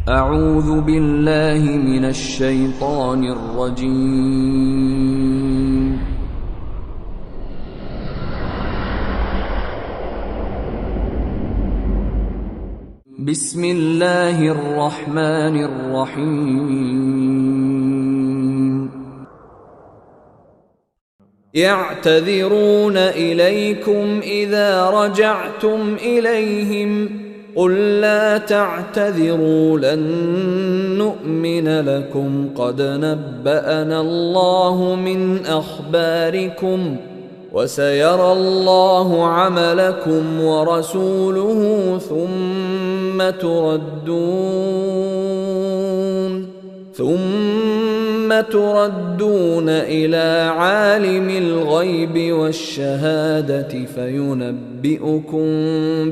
اعوذ بالله من الشیطان الرجیم. بسم الله الرحمن الرحیم. يعتذرون إليكم إذا رجعتم إليهم قل لا تعتذروا لن نؤمن لكم قد نبأنا الله من أخباركم وسيرى الله عملكم ورسوله ثم تردون إلى عالم الغيب والشهادة فينبئكم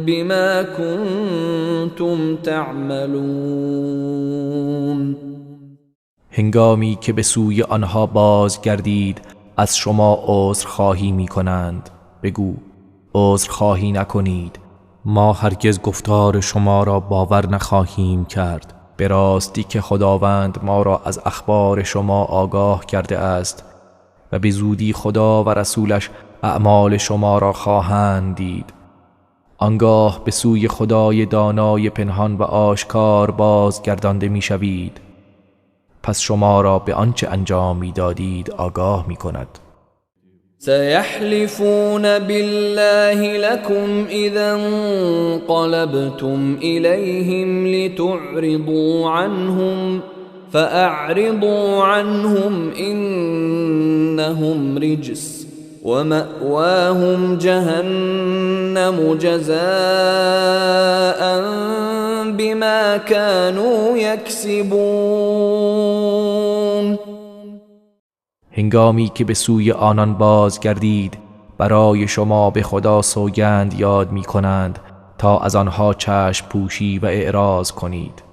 بما كنتم تعملون. هنگامی که به سوی آنها بازگردید از شما عذرخواهی می کنند بگو عذرخواهی نکنید، ما هرگز گفتار شما را باور نخواهیم کرد. به راستی که خداوند ما را از اخبار شما آگاه کرده است و به زودی خدا و رسولش اعمال شما را خواهند دید. آنگاه به سوی خدای دانای پنهان و آشکار بازگردانده می شوید، پس شما را به آنچه انجام می دادید آگاه می کند. سيحلفون بالله لكم إذا انقلبتم إليهم لتعرضوا عنهم فأعرضوا عنهم إنهم رجس ومأواهم جهنم جزاء بما كانوا يكسبون. هنگامی که به سوی آنان بازگردید برای شما به خدا سوگند یاد می کنند تا از آنها چشم پوشی و اعراض کنید.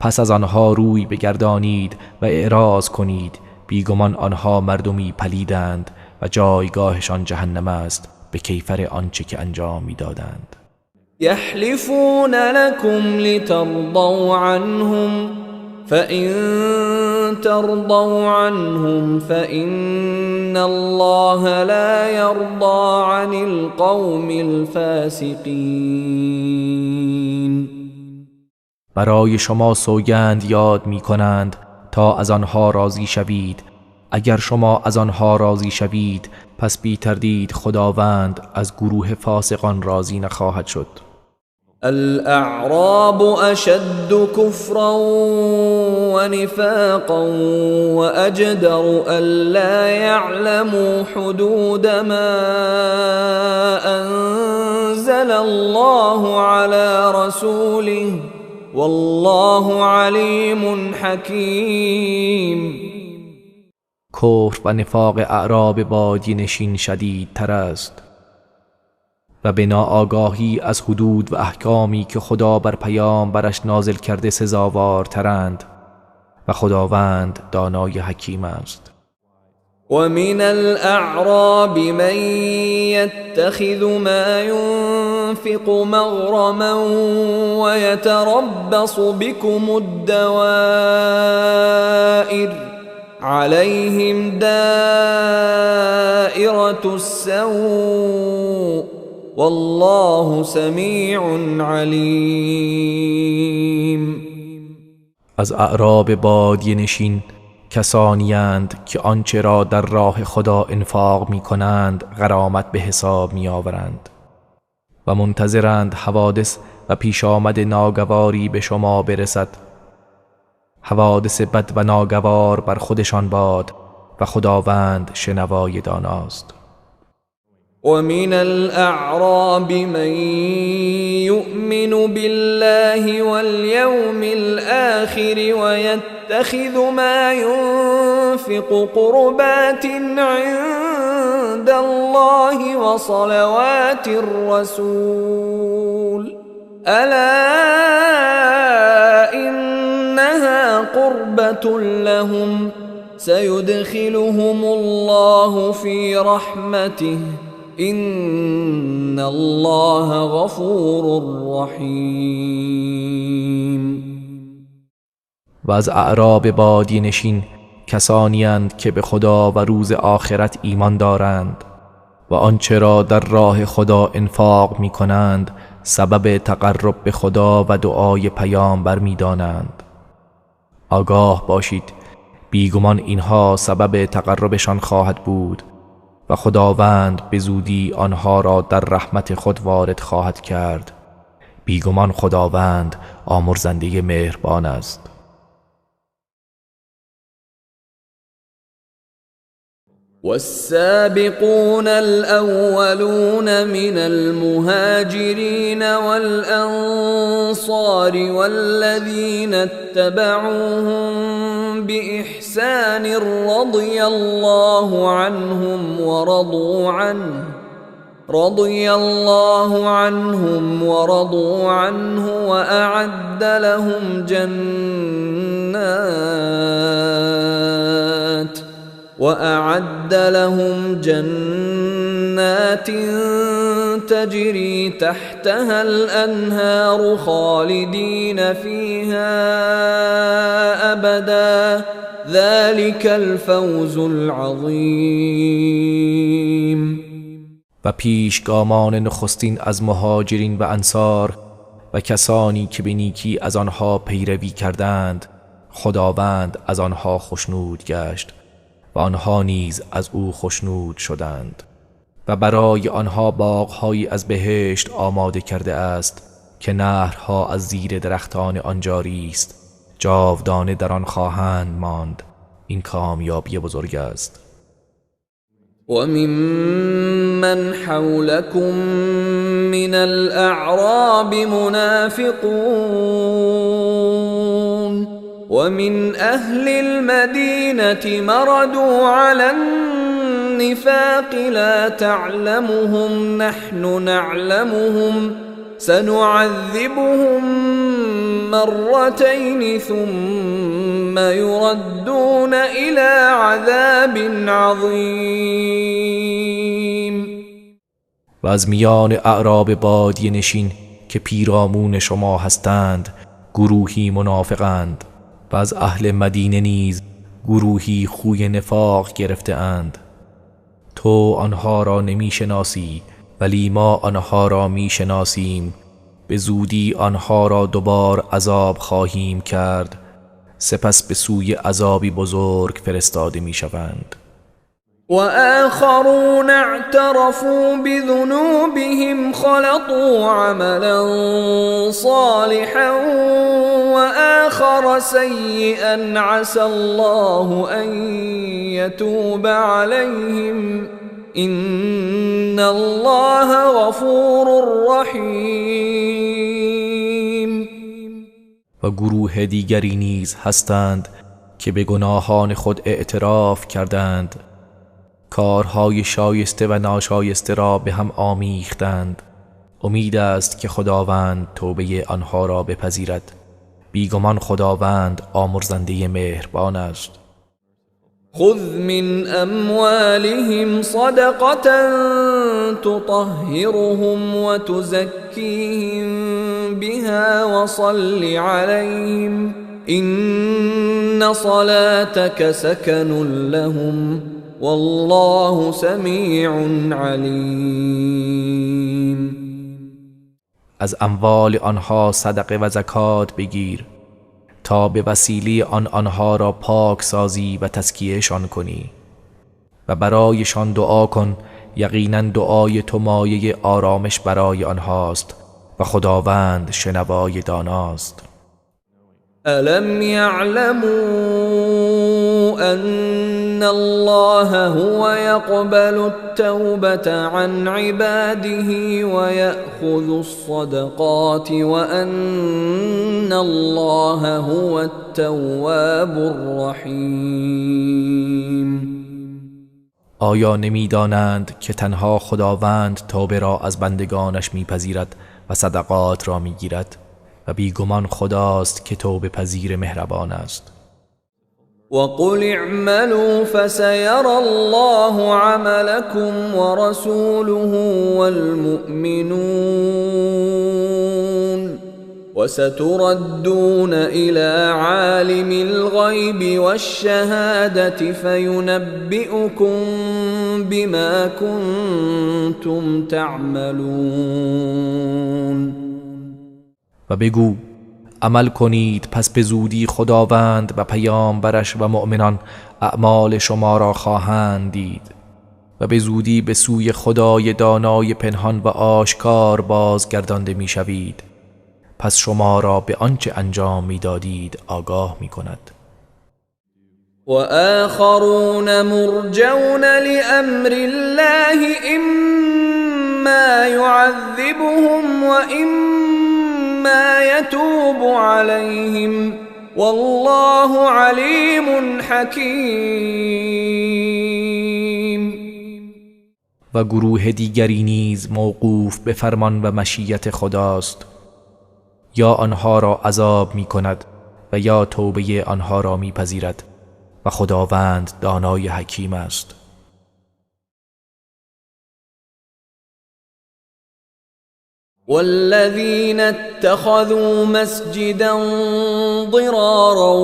پس از آنها روی بگردانید و اعراض کنید، بیگمان آنها مردمی پلیدند و جایگاهشان جهنم است به کیفر آنچه که انجام می دادند. يحلفون لكم لترضوا عنهم فإن ترضوا عنهم فإن الله لا يرضى عن القوم الفاسقين. برای شما سوگند یاد می کنند تا از آنها راضی شوید. اگر شما از آنها راضی شوید پس بی تردید خداوند از گروه فاسقان راضی نخواهد شد. الأعراب أشد كفرا ونفاقا وأجدر ألا يعلموا حدود ما أنزل الله على رسوله والله عليم حكيم. کفر و نفاق اعراب بادیه نشین شدیدتر است و به ناآگاهی از حدود و احکامی که خدا بر پیامبرش نازل کرده سزاوارترند و خداوند دانای حکیم است. ومن الأعراب من يتخذ ما ينفق مغرما ويتربص بكم الدوائر عليهم دائرة السوء والله سمیع علیم. از اعراب بادیه نشین کسانی‌اند که آنچه را در راه خدا انفاق می کنند غرامت به حساب می آورند و منتظرند حوادث و پیش آمد ناگواری به شما برسد. حوادث بد و ناگوار بر خودشان باد و خداوند شنوای داناست. ومن الأعراب من يؤمن بالله واليوم الآخر ويتخذ ما ينفق قربات عند الله وصلوات الرسول ألا إنها قربة لهم سيدخلهم الله في رحمته إن الله غفور رحيم. و از اعراب بادیه نشین کسانی اند که به خدا و روز آخرت ایمان دارند و آنچه را در راه خدا انفاق می کنند سبب تقرب به خدا و دعای پیامبر می دانند. آگاه باشید بیگمان اینها سبب تقربشان خواهد بود و خداوند به زودی آنها را در رحمت خود وارد خواهد کرد. بیگمان خداوند آمرزنده مهربان است. والسابقون الأولون من المهاجرين والأنصار والذين اتبعوهم بإحسان رضي الله عنهم ورضوا عنه وأعد لهم جنات تجري تحتها الأنهار خالدين فيها أبدا ذلك الفوز العظيم. و پیشگامان نخستین از مهاجرین و انصار و کسانی که به نیکی از آنها پیروی کردند خداوند از آنها خوشنود گشت و آنها نیز از او خوشنود شدند و برای آنها باغ‌هایی از بهشت آماده کرده است که نهرها از زیر درختان آن جاری است، جاودانه در آن خواهند ماند. این کامیابی بزرگ است. وممن حولكم من الأعراب منافقون ومن أهل المدينة مردوا على النفاق لا تعلمهم نحن نعلمهم سنعذبهم مرتين ثم يردون إلى عذاب عظيم. و از میان اعراب بادیه نشین که پیرامون شما هستند گروهی منافقند و از اهل مدینه نیز گروهی خوی نفاق گرفته اند. تو آنها را نمی شناسی ولی ما آنها را می شناسیم. به زودی آنها را دوبار عذاب خواهیم کرد، سپس به سوی عذابی بزرگ فرستاده می شوند. وآخرون اعترفوا بذنوبهم خلطوا عملا صالحا وآخر سيئا عسى الله أن يتوب عليهم إن الله غفور رحیم. و گروه دیگری نیز هستند که به گناهان خود اعتراف کردند، کارهای شایسته و ناشایسته را به هم آمیختند. امید است که خداوند توبه آنها را بپذیرد. بیگمان خداوند آمرزنده مهربان است. خذ من أموالهم صدقة تطهرهم وتزكيهم بها وصل عليهم إن صلاتك سكن لهم والله سميع عليم. از اموال آنها صدقه و زکات بگیر تا به وسیله آنها را پاک سازی و تزکیهشان کنی و برایشان دعا کن. یقینا دعای تو مایه آرامش برای آنهاست و خداوند شنوای داناست. ألم يعلموا أن الله هو يقبل التوبة عن عباده ويأخذ الصدقات وأن الله هو التواب الرحيم. آیا نمی‌دانند که تنها خداوند توبه را از بندگانش می‌پذیرد و صدقات را می‌گیرد و بیگمان خداست که توبه پذیر مهربان است. وقل اعملوا فسيرى الله عملكم ورسوله والمؤمنون وستردون إلى عالم الغيب والشهادة فينبئكم بما كنتم تعملون. و بگو عمل کنید پس به زودی خداوند و پیامبرش و مؤمنان اعمال شما را خواهند دید و به زودی به سوی خدای دانای پنهان و آشکار بازگردانده می شوید، پس شما را به آنچه انجام می دادید آگاه می کند. و آخرون مرجون لأمر الله اما يعذبهم و اما يتوب عليهم والله علیم حکیم. و گروه دیگری نیز موقوف به فرمان و مشیت خداست، یا آنها را عذاب می کند و یا توبه آنها را می پذیرد و خداوند دانای حکیم است. والذين اتخذوا مسجدا ضرارا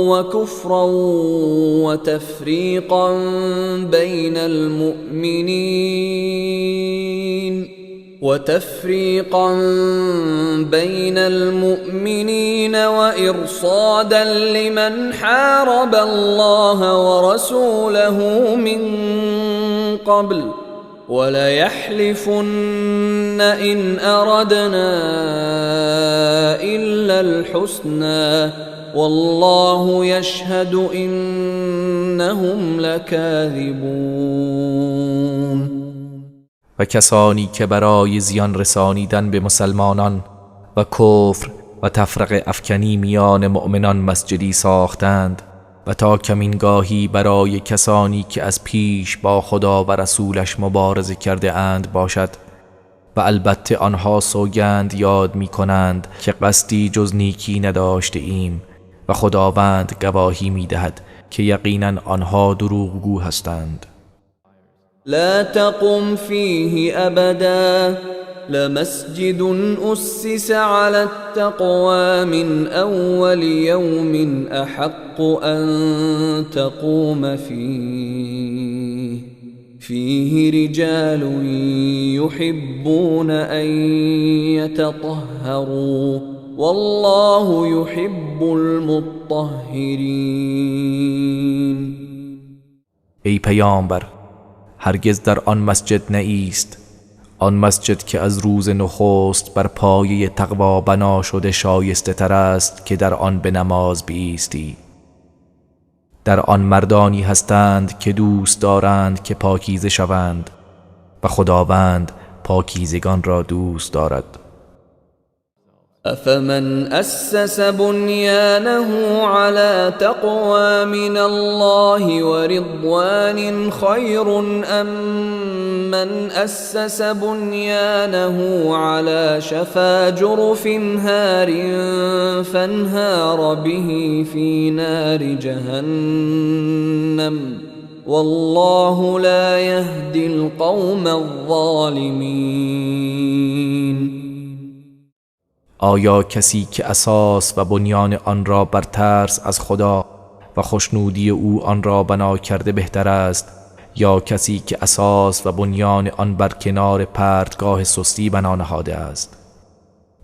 وكفرا وتفريقا بين المؤمنين وإرصادا لمن حارب الله ورسوله من قبل وليحلفن إن أردنا إلا الحسنى والله يشهد إنهم لكاذبون. و کسانی که برای زیان رسانیدن به مسلمانان و کفر و تفرقه افکنی میان مؤمنان مسجدی ساختند و تا کمینگاهی برای کسانی که از پیش با خدا و رسولش مبارزه کرده اند باشد، و البته آنها سوگند یاد می کنند که قصدی جز نیکی نداشته ایم و خداوند گواهی می دهد که یقینا آنها دروغگو هستند. لا تقم فيه أبدا لمسجد أسس على التقوى من أول يوم أحق أن تقوم فيه رجال يحبون أن يتطهروا والله يحب المطهرين. ای پیامبر، هرگز در آن مسجد نایست، آن مسجد که از روز نخست بر پایه تقوا بنا شده شایسته تر است که در آن به نماز بایستی. در آن مردانی هستند که دوست دارند که پاکیزه شوند و خداوند پاکیزگان را دوست دارد. أفمن أسس بنيانه على تقوى من الله ورضوان خير أم من أسس بنيانه على شفا جرف هار فانهار به في نار جهنم والله لا يهدي القوم الظالمين. آیا کسی که اساس و بنیان آن را بر ترس از خدا و خوشنودی او آن را بنا کرده بهتر است، یا کسی که اساس و بنیان آن بر کنار پرتگاه سستی بنا نهاده است؟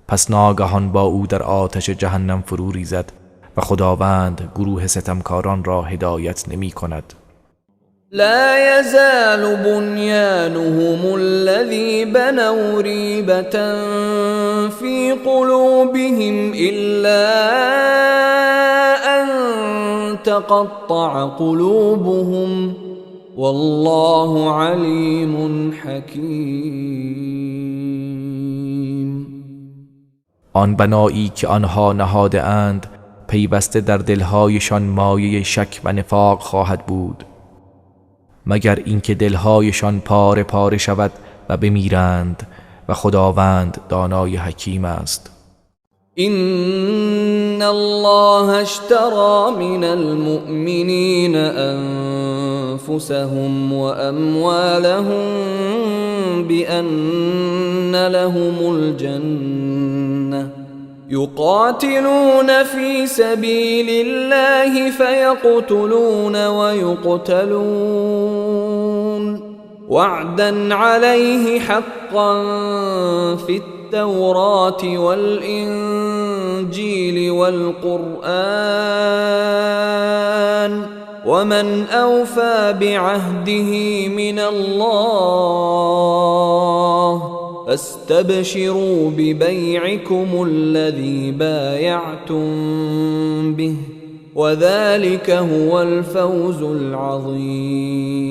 پس ناگهان با او در آتش جهنم فرو ریزد و خداوند گروه ستمکاران را هدایت نمی کند. لا يزال بنيانهم الذي بنوا ريبة في قلوبهم إلا أن تقطع قلوبهم والله عليم حكيم. آن بنایی که آنها نهاده اند پیوسته در دلهایشان مایه شک و نفاق خواهد بود، مگر اینکه دلهایشان پاره پاره شود و بمیرند و خداوند دانای حکیم است. إن الله اشترى من المؤمنين أنفسهم وأموالهم بأن لهم الجنة يقاتلون في سبيل الله فيقتلون ويقتلون وعدا عليه حقا في التوراة والإنجيل والقرآن ومن أوفى بعهده من الله فاستبشروا ببيعكم الذي بايعتم به وذلك هو الفوز العظیم.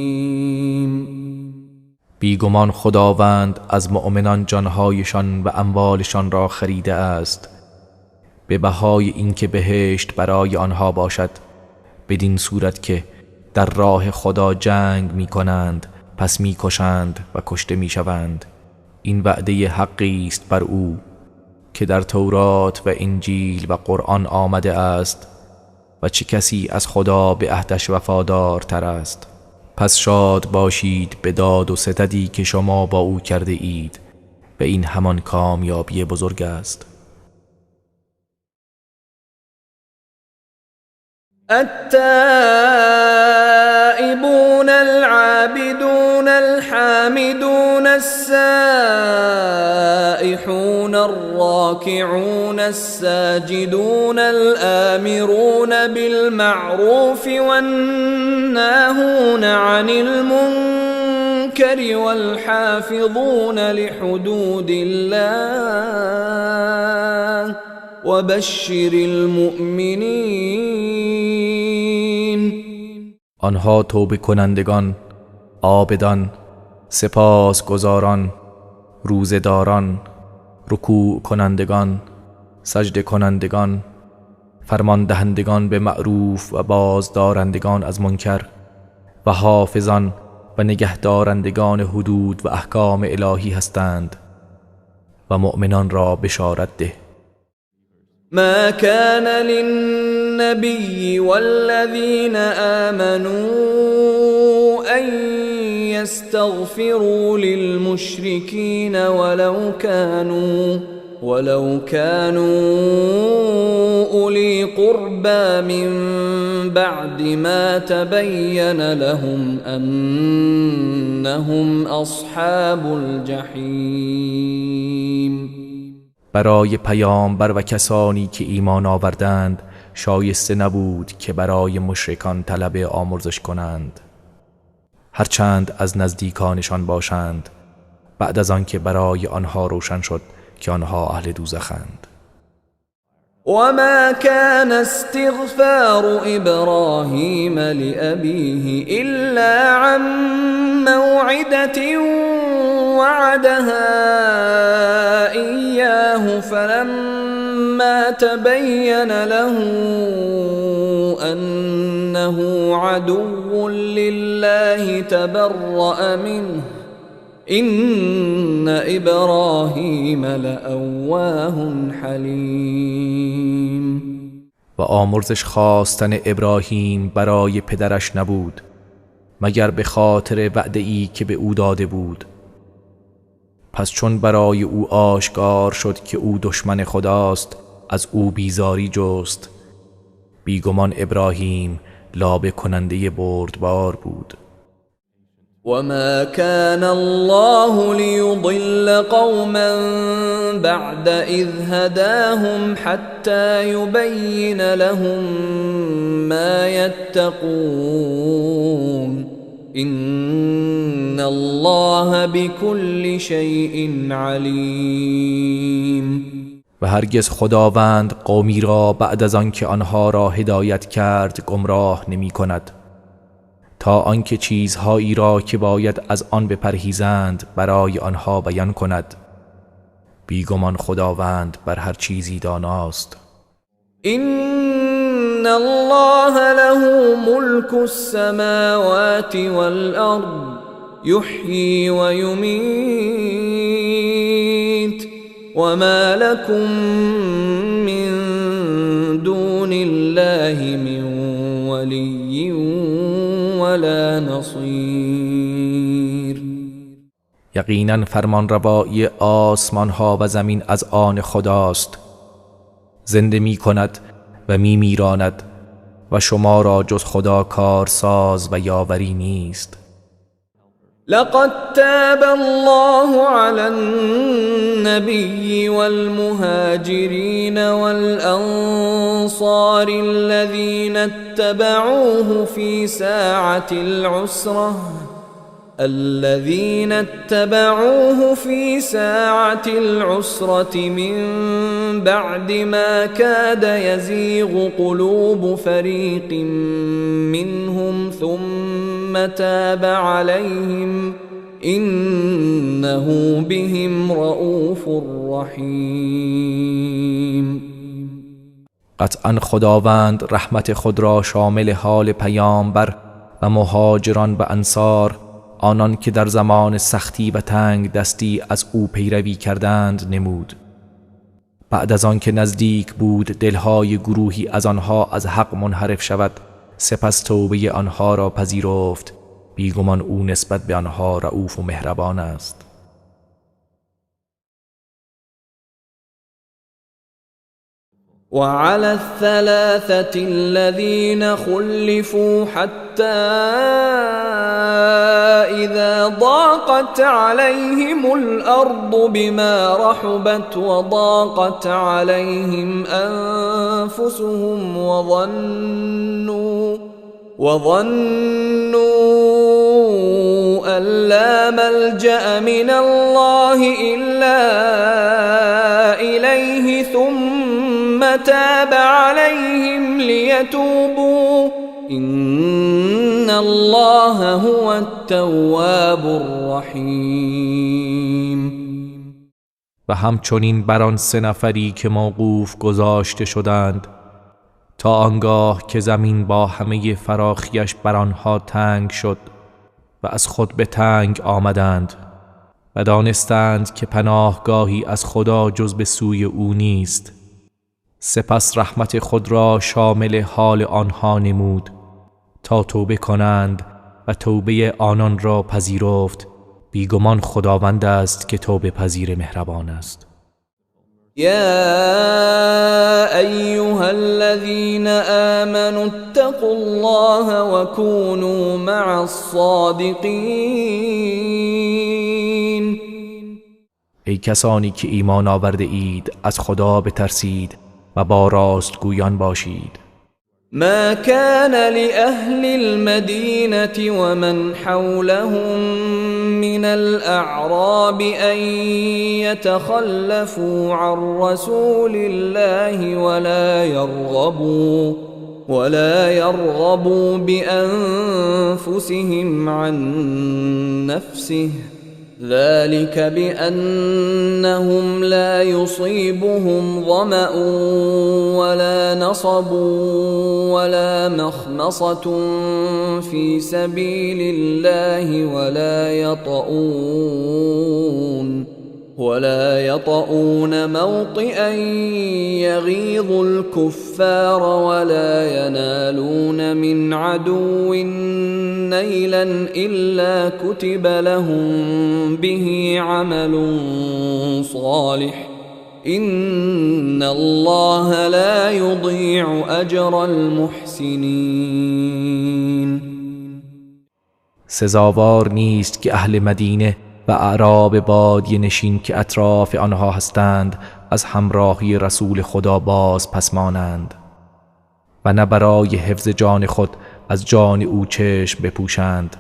بیگمان خداوند از مؤمنان جانهایشان و اموالشان را خریده است به بهای اینکه بهشت برای آنها باشد، بدین صورت که در راه خدا جنگ می کنند پس می کشند و کشته می شوند. این وعده حقی است بر او که در تورات و انجیل و قرآن آمده است و چه کسی از خدا به عهدش وفادارتر است. پس شاد باشید به داد و ستدی که شما با او کرده اید و این همان کامیابی بزرگ است. التائبون العابدون الحامدون السائحون الراكعون الساجدون الآمرون بالمعروف والناهون عن المنكر والحافظون لحدود الله وبشر المؤمنین. آنها توبه کنندگان، عابدان، سپاسگزاران، روزه‌داران، رکوع کنندگان، سجده کنندگان، فرمان دهندگان به معروف و بازدارندگان از منکر و حافظان و نگهدارندگان حدود و احکام الهی هستند و مؤمنان را بشارت ده. ما كان للنبي والذين آمنوا أن يستغفروا للمشركين ولو كانوا أولي قربى من بعد ما تبين لهم أنهم أصحاب الجحيم. برای پیامبر و کسانی که ایمان آوردند شایسته نبود که برای مشرکان طلب آمرزش کنند، هرچند از نزدیکانشان باشند، بعد از آن که برای آنها روشن شد که آنها اهل دوزخند. وما كان استغفار إبراهيم لأبيه إلا عن موعدة وعدها إياه فلما تبين له أنه عدو لله تبرأ منه إن إبراهيم لأواه حليم. و آمرزش خواستن ابراهیم برای پدرش نبود مگر به خاطر وعده‌ای که به او داده بود. پس چون برای او آشکار شد که او دشمن خداست از او بیزاری جست. بیگمان ابراهیم لابه کننده بردبار بود. وما كان الله ليضل قوما بعد إذ هداهم حتى يبين لهم ما يتقون إن الله بكل شيء عليم. و هرگز خداوند قومی را بعد از آنکه آنها را هدایت کرد گمراه نمی کند تا آنکه چیزهایی را که باید از آن بپرهیزند برای آنها بیان کند. بیگمان خداوند بر هر چیزی داناست. إن الله له ملك السماوات والأرض يحيي ويميت وما لكم من دون الله من ولي ولا نصير. یقینا فرمانروایی آسمان ها و زمین از آن خداست. زنده می کند و می میراند و شما را جز خدا کارساز و یاوری نیست. لقد تاب الله على النبي والمهاجرين والأنصار الذين اتبعوه في ساعة العسرة من بعد ما كاد يزيغ قلوب فريق منهم ثم تاب عليهم إنه بهم رؤوف رحيم. قطعا خداوند رحمت خود را شامل حال پیامبر و مهاجران و انصار، آنان که در زمان سختی و تنگ دستی از او پیروی کردند نمود. بعد از آن که نزدیک بود دلهای گروهی از آنها از حق منحرف شود، سپس توبه آنها را پذیرفت. بیگمان او نسبت به آنها رؤوف و مهربان است. وعلى الثلاثة الذين خلفوا حتى إذا ضاقت عليهم الأرض بما رحبت وضاقت عليهم أنفسهم وظنوا أن لا ملجأ من الله إلا إليه ثم تاب عليهم ليتوبوا إن الله هو التواب الرحيم. و همچنین بر آن 3 نفری که موقوف گذاشته شدند تا آنگاه که زمین با همه فراخیش بر آنها تنگ شد و از خود به تنگ آمدند و دانستند که پناهگاهی از خدا جز به سوی او نیست. سپس رحمت خود را شامل حال آنها نمود تا توبه کنند و توبه آنان را پذیرفت. بیگمان خداوند است که توبه پذیر مهربان است. يا أيها الذين آمنوا اتقوا الله وكونوا مع الصادقين. ای کسانی که ایمان آورده اید از خدا بترسید و با راستگویان باشید. ما كان لأهل المدينة ومن حولهم من الأعراب أن يتخلفوا عن رسول الله ولا يرغبوا بأنفسهم عن نفسه، ذلك بأنهم لا يصيبهم ظمأ ولا نصب ولا مخمصة في سبيل الله ولا يطؤون موطئا يغيظ الكفار ولا ينالون من عدو نيلا إلا كتب لهم به عمل صالح إن الله لا يضيع أجر المحسنين. سزاوار نیست که اهل مدینه و اعراب بادیه نشین که اطراف آنها هستند از همراهی رسول خدا باز پس مانند و نه برای حفظ جان خود از جان او چشم بپوشند.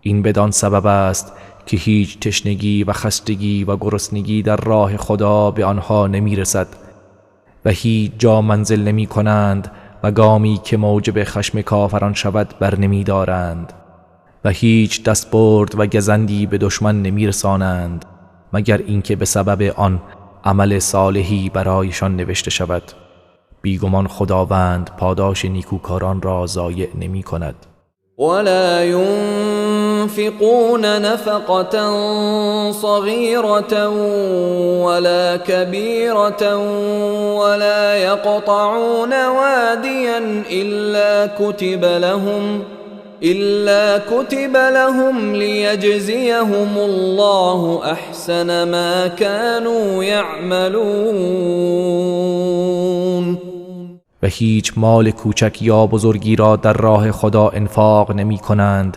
این بدان سبب است که هیچ تشنگی و خستگی و گرسنگی در راه خدا به آنها نمی رسد و هیچ جا منزل نمی کنند و گامی که موجب خشم کافران شود بر نمی دارند و هیچ دستبرد و گزندی به دشمن نمی رسانند مگر اینکه به سبب آن عمل صالحی برایشان نوشته شود. بیگمان خداوند پاداش نیکوکاران را ضایع نمی کند. ولا ينفقون نفقة صغيرة ولا كبيرة ولا يقطعون واديا إلا كتب لهم ليجزيهم الله أحسن ما كانوا يعملون. و هیچ مال کوچک یا بزرگی را در راه خدا انفاق نمی کنند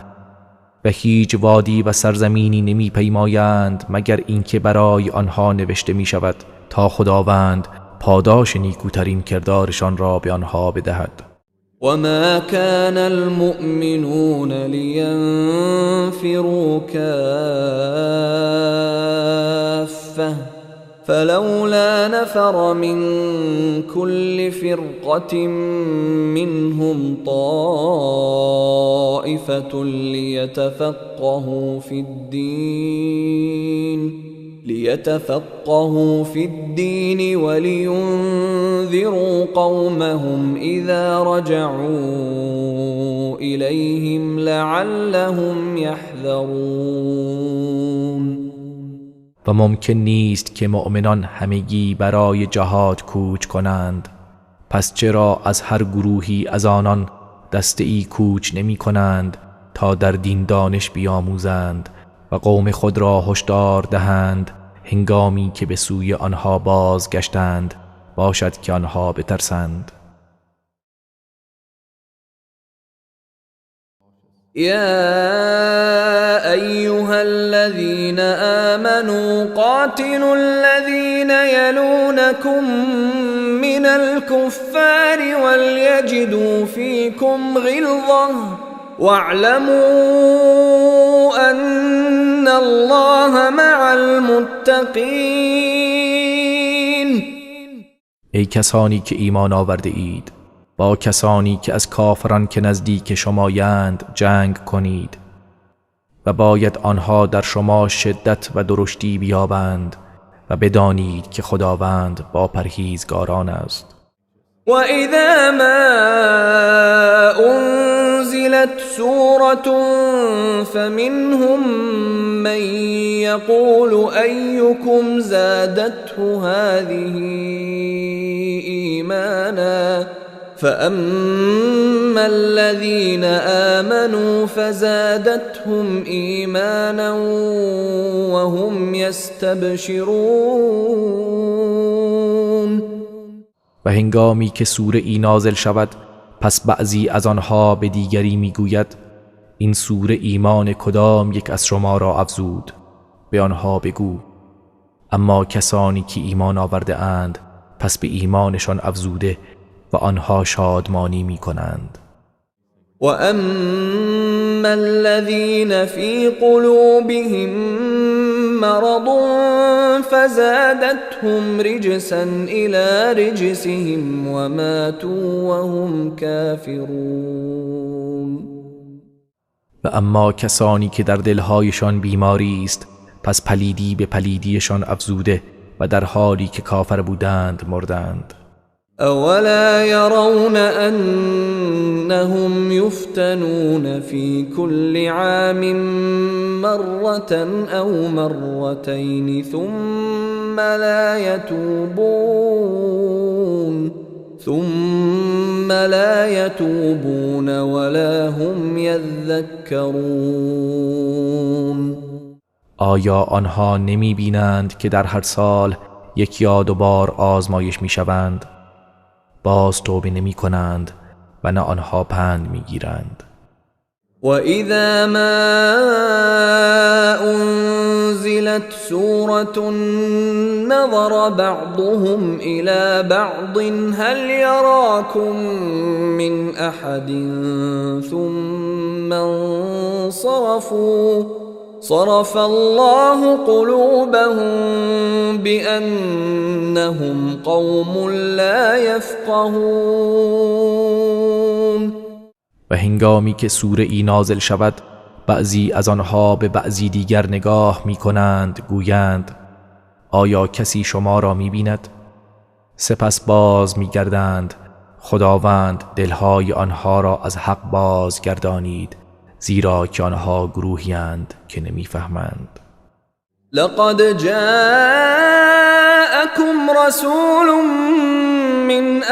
و هیچ وادی و سرزمینی نمی پیمایند مگر اینکه برای آنها نوشته می شود تا خداوند پاداش نیکوترین کردارشان را به آنها بدهد. وما كان المؤمنون لينفروا كافة فلولا نفر من كل فرقة منهم طائفة ليتفقهوا في الدين ولينذروا قومهم إذا رجعوا إليهم لعلهم يحذرون. و ممکن نیست که مؤمنان همگی برای جهاد کوچ کنند، پس چرا از هر گروهی از آنان دسته‌ای کوچ نمی کنند تا در دین دانش بیاموزند و قوم خود را هشدار دهند هنگامی که به سوی آنها بازگشتند، باشد که آنها بترسند. يا أيها الذين آمنوا قاتلوا الذين يلونكم من الكفار وليجدوا فيكم غلظة واعلموا أن الله مع المتقين. ای کسانی که ایمان آورده اید، با کسانی که از کافران که نزدیک شمایند جنگ کنید و باید آنها در شما شدت و درشتی بیابند و بدانید که خداوند با پرهیزگاران است. و اذا ما انزلت سورة فمنهم من يقول أيكم زادته هذه إيمانا فأما الذين آمنوا فزادتهم إيمانا وهم يستبشرون. و هنگامی که سوره ای نازل شود، پس بعضی از آنها به دیگری میگوید این سوره ایمان کدام یک از شما را افزود؟ به آنها بگو اما کسانی که ایمان آورده اند پس به ایمانشان افزوده و آنها شادمانی می کنند. و اما الذين في قلوبهم مرض فزادتهم رجسا الى رجسهم وماتوا وهم كافرون. و اما کسانی که در دلهایشان بیماری است پس پلیدی به پلیدیشان افزوده و در حالی که کافر بودند مردند. اولا يرون انهم يفتنون في كل عام مرة او مرتين ثم لا يتوبون ولا هم يذكرون. آیا آنها نمی بینند که در هر سال یک یا دو بار آزمایش می شوند؟ باز توبه نمی کنند و نه آنها پند می گیرند. و اذا ما انزلت سورة نظر بعضهم الى بعض هل يراكم من احد ثم انصرفوا صرف الله قلوبهم بأنهم قوم لا يفقهون. و هنگامی که سوره ای نازل شود بعضی از آنها به بعضی دیگر نگاه می کنند گویند آیا کسی شما را می بیند؟ سپس باز می گردند خداوند دلهای آنها را از حق باز گردانید زیرا که آنها گروهی‌اند که نمی‌فهمند. لقد جاءكم رسول من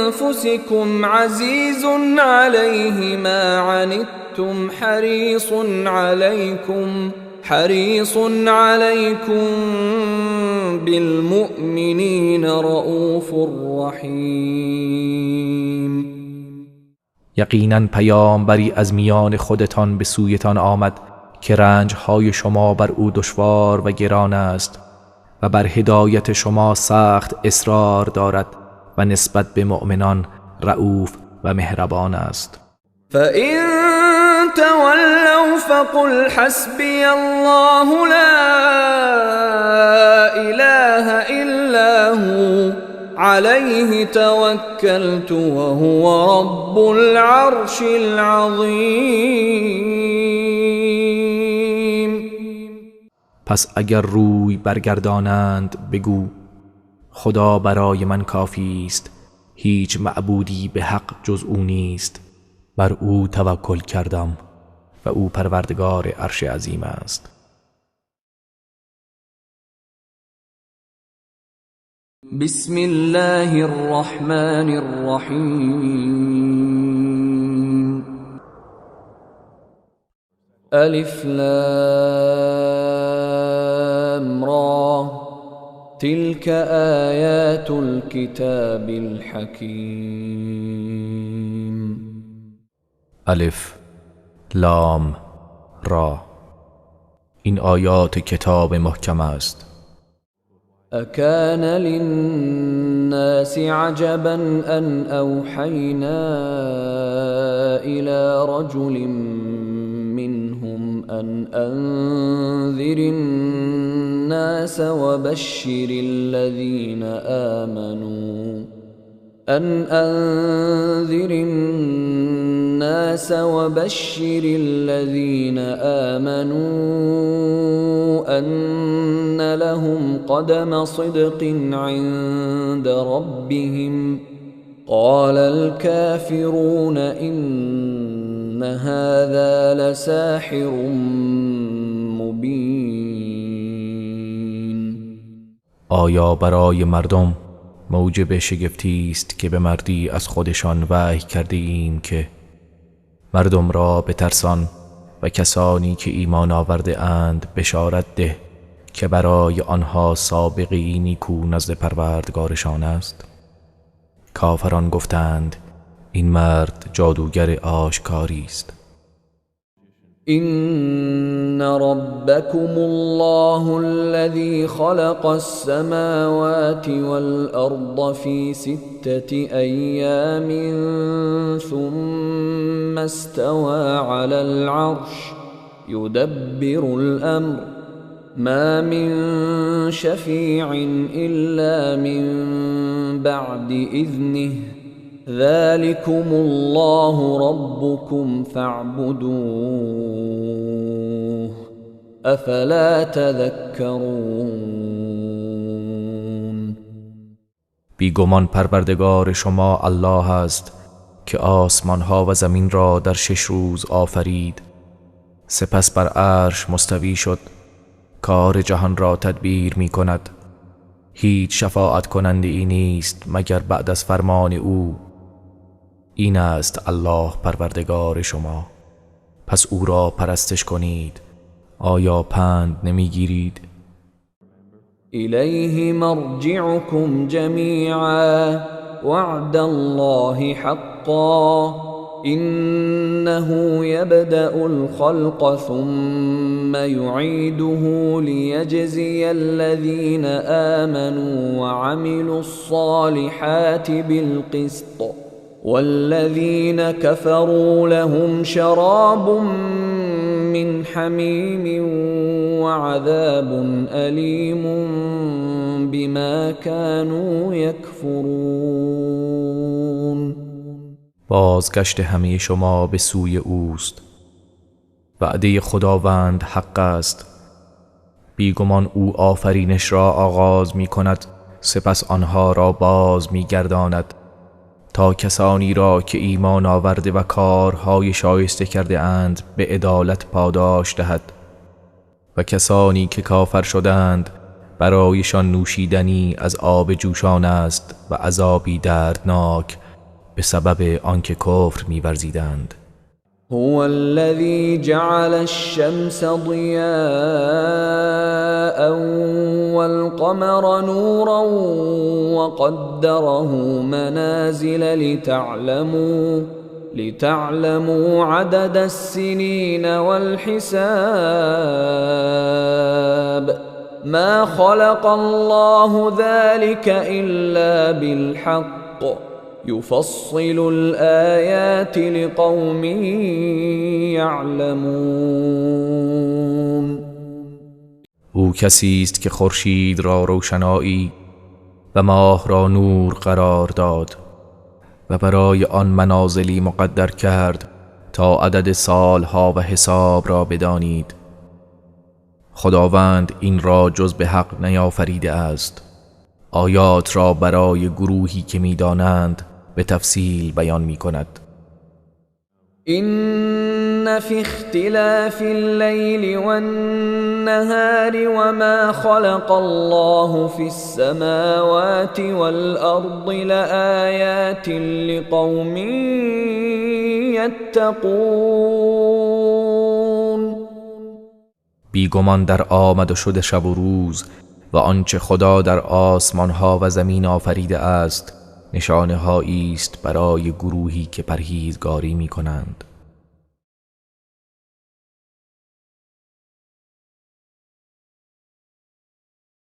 انفسكم عزيز عليه ما عنتم حريص عليكم بالمؤمنين رؤوف رحيم. یقیناً پیامبری از میان خودتان به سویتان آمد که رنجهای شما بر او دشوار و گران است و بر هدایت شما سخت اصرار دارد و نسبت به مؤمنان رؤوف و مهربان است. فَإِن تَوَلَّوْا فَقُلْ حَسْبِيَ اللَّهُ لَا إِلَٰهَ إِلَّا هُوَ عَلَيْهِ تَوَكَّلْتُ وَهُوَ رَبُّ الْعَرْشِ الْعَظِيمِ. پس اگر روی برگردانند بگو خدا برای من کافی است، هیچ معبودی به حق جز او نیست، بر او توکل کردم و او پروردگار عرش عظیم است. بسم الله الرحمن الرحیم. الف لام را تلك آیات الكتاب الحکیم. الف لام را، این آیات کتاب محکم است. اکان للناس عجبا ان اوحینا الى رجل منهم ان انذر الناس وبشر الذين آمنوا أن لهم قدم صدق عند ربهم قال الكافرون إن هذا لساحر مبين. آیا برای مردم موجب شگفتی است که به مردی از خودشان وحی کرده ایم که مردم را بترسان و کسانی که ایمان آورده اند بشارت ده که برای آنها سابقی نیکو نزد پروردگارشان است؟ کافران گفتند این مرد جادوگر آشکاری است. إن ربكم الله الذي خلق السماوات والأرض في 6 أيام ثم استوى على العرش يدبر الأمر ما من شفيع إلا من بعد إذنه ذلكم الله ربكم فاعبدوه افلا تذكرون. بیگمان پروردگار شما الله است که آسمان ها و زمین را در 6 روز آفرید، سپس بر عرش مستوی شد، کار جهان را تدبیر می کند. هیچ شفاعت کننده ای نیست مگر بعد از فرمان او. این است الله پروردگار شما، پس او را پرستش کنید. آیا پند نمیگیرید؟ الیه مرجعکم جمیعا وعد الله حقا انه یبدأ الخلق ثم یعیده لیجزی الذین آمنوا وعملوا الصالحات بالقسط والذين كفروا لهم شراب من حميم وعذاب أليم بما كانوا يكفرون. بازگشت همه شما به سوی اوست. وعده خداوند حق است. بیگمان او آفرینش را آغاز می کند، سپس آنها را باز می گرداند تا کسانی را که ایمان آورده و کارهای شایسته کرده اند به عدالت پاداش دهد و کسانی که کافر شدند برایشان نوشیدنی از آب جوشان است و عذابی دردناک به سبب آنکه کفر می‌ورزیدند. هو الذي جعل الشمس ضياء والقمر نورا وقدره منازل لتعلموا عدد السنين والحساب ما خلق الله ذلك إلا بالحق يفصل الآيات لقوم يعلمون. او کسی است که خورشید را روشنایی و ماه را نور قرار داد و برای آن منازلی مقدر کرد تا عدد سالها و حساب را بدانید. خداوند این را جز به حق نیافریده است. آیات را برای گروهی که می‌دانند به تفصیل بیان می‌کند. إن في اختلاف الليل والنهار وما خلق الله في السماوات والأرض لآيات لقوم يتقون. بیگمان در آمد و شد شب و روز و آنچه خدا در آسمانها و زمین آفریده است نشانه هایی است برای گروهی که پرهیزگاری می کنند.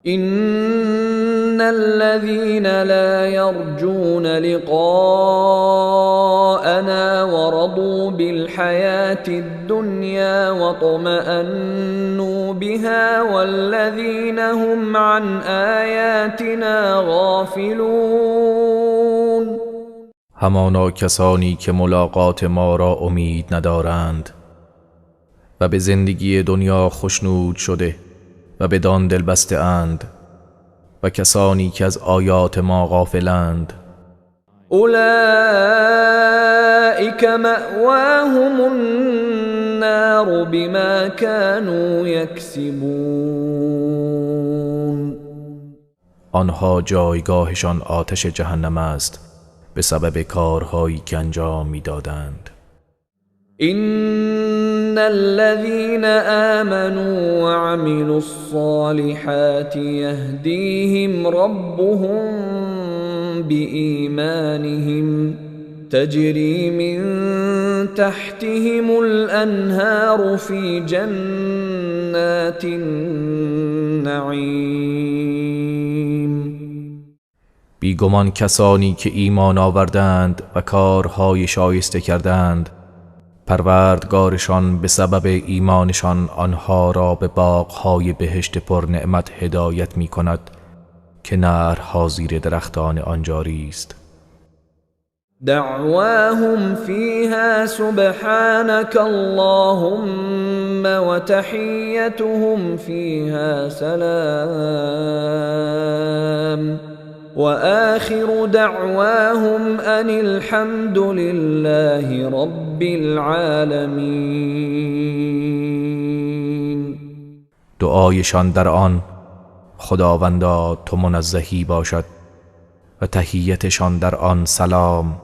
إن الذين لا يرجون لقاءنا ورضوا بالحياة الدنيا واطمأنوا بها والذين هم عن آياتنا غافلون. همانا کسانی که ملاقات ما را امید ندارند و به زندگی دنیا خوشنود شده و بدان دل بسته اند و کسانی که از آیات ما غافلند. اولئک مأواهم النار بما كانوا یکسبون. آنها جایگاهشان آتش جهنم است به سبب کارهایی که انجام می‌دادند. إن الذين آمنوا وعملوا الصالحات يهديهم ربهم بإيمانهم تجري من تحتهم الأنهار في جنات النعيم. بیگمان کسانی که ایمان آوردند و کارهای شایسته کردند پروردگارشان به سبب ایمانشان آنها را به باغ‌های بهشت پر نعمت هدایت می کند که نهرها زیر درختان آن جاری است. دعواهم فيها سبحانك اللهم وتحيتهم فيها سلام وآخر دعواهم أن الحمد لله رب العالمين. دعایشان در آن خداوندا تو منزهی باشد و تحیتشان در آن سلام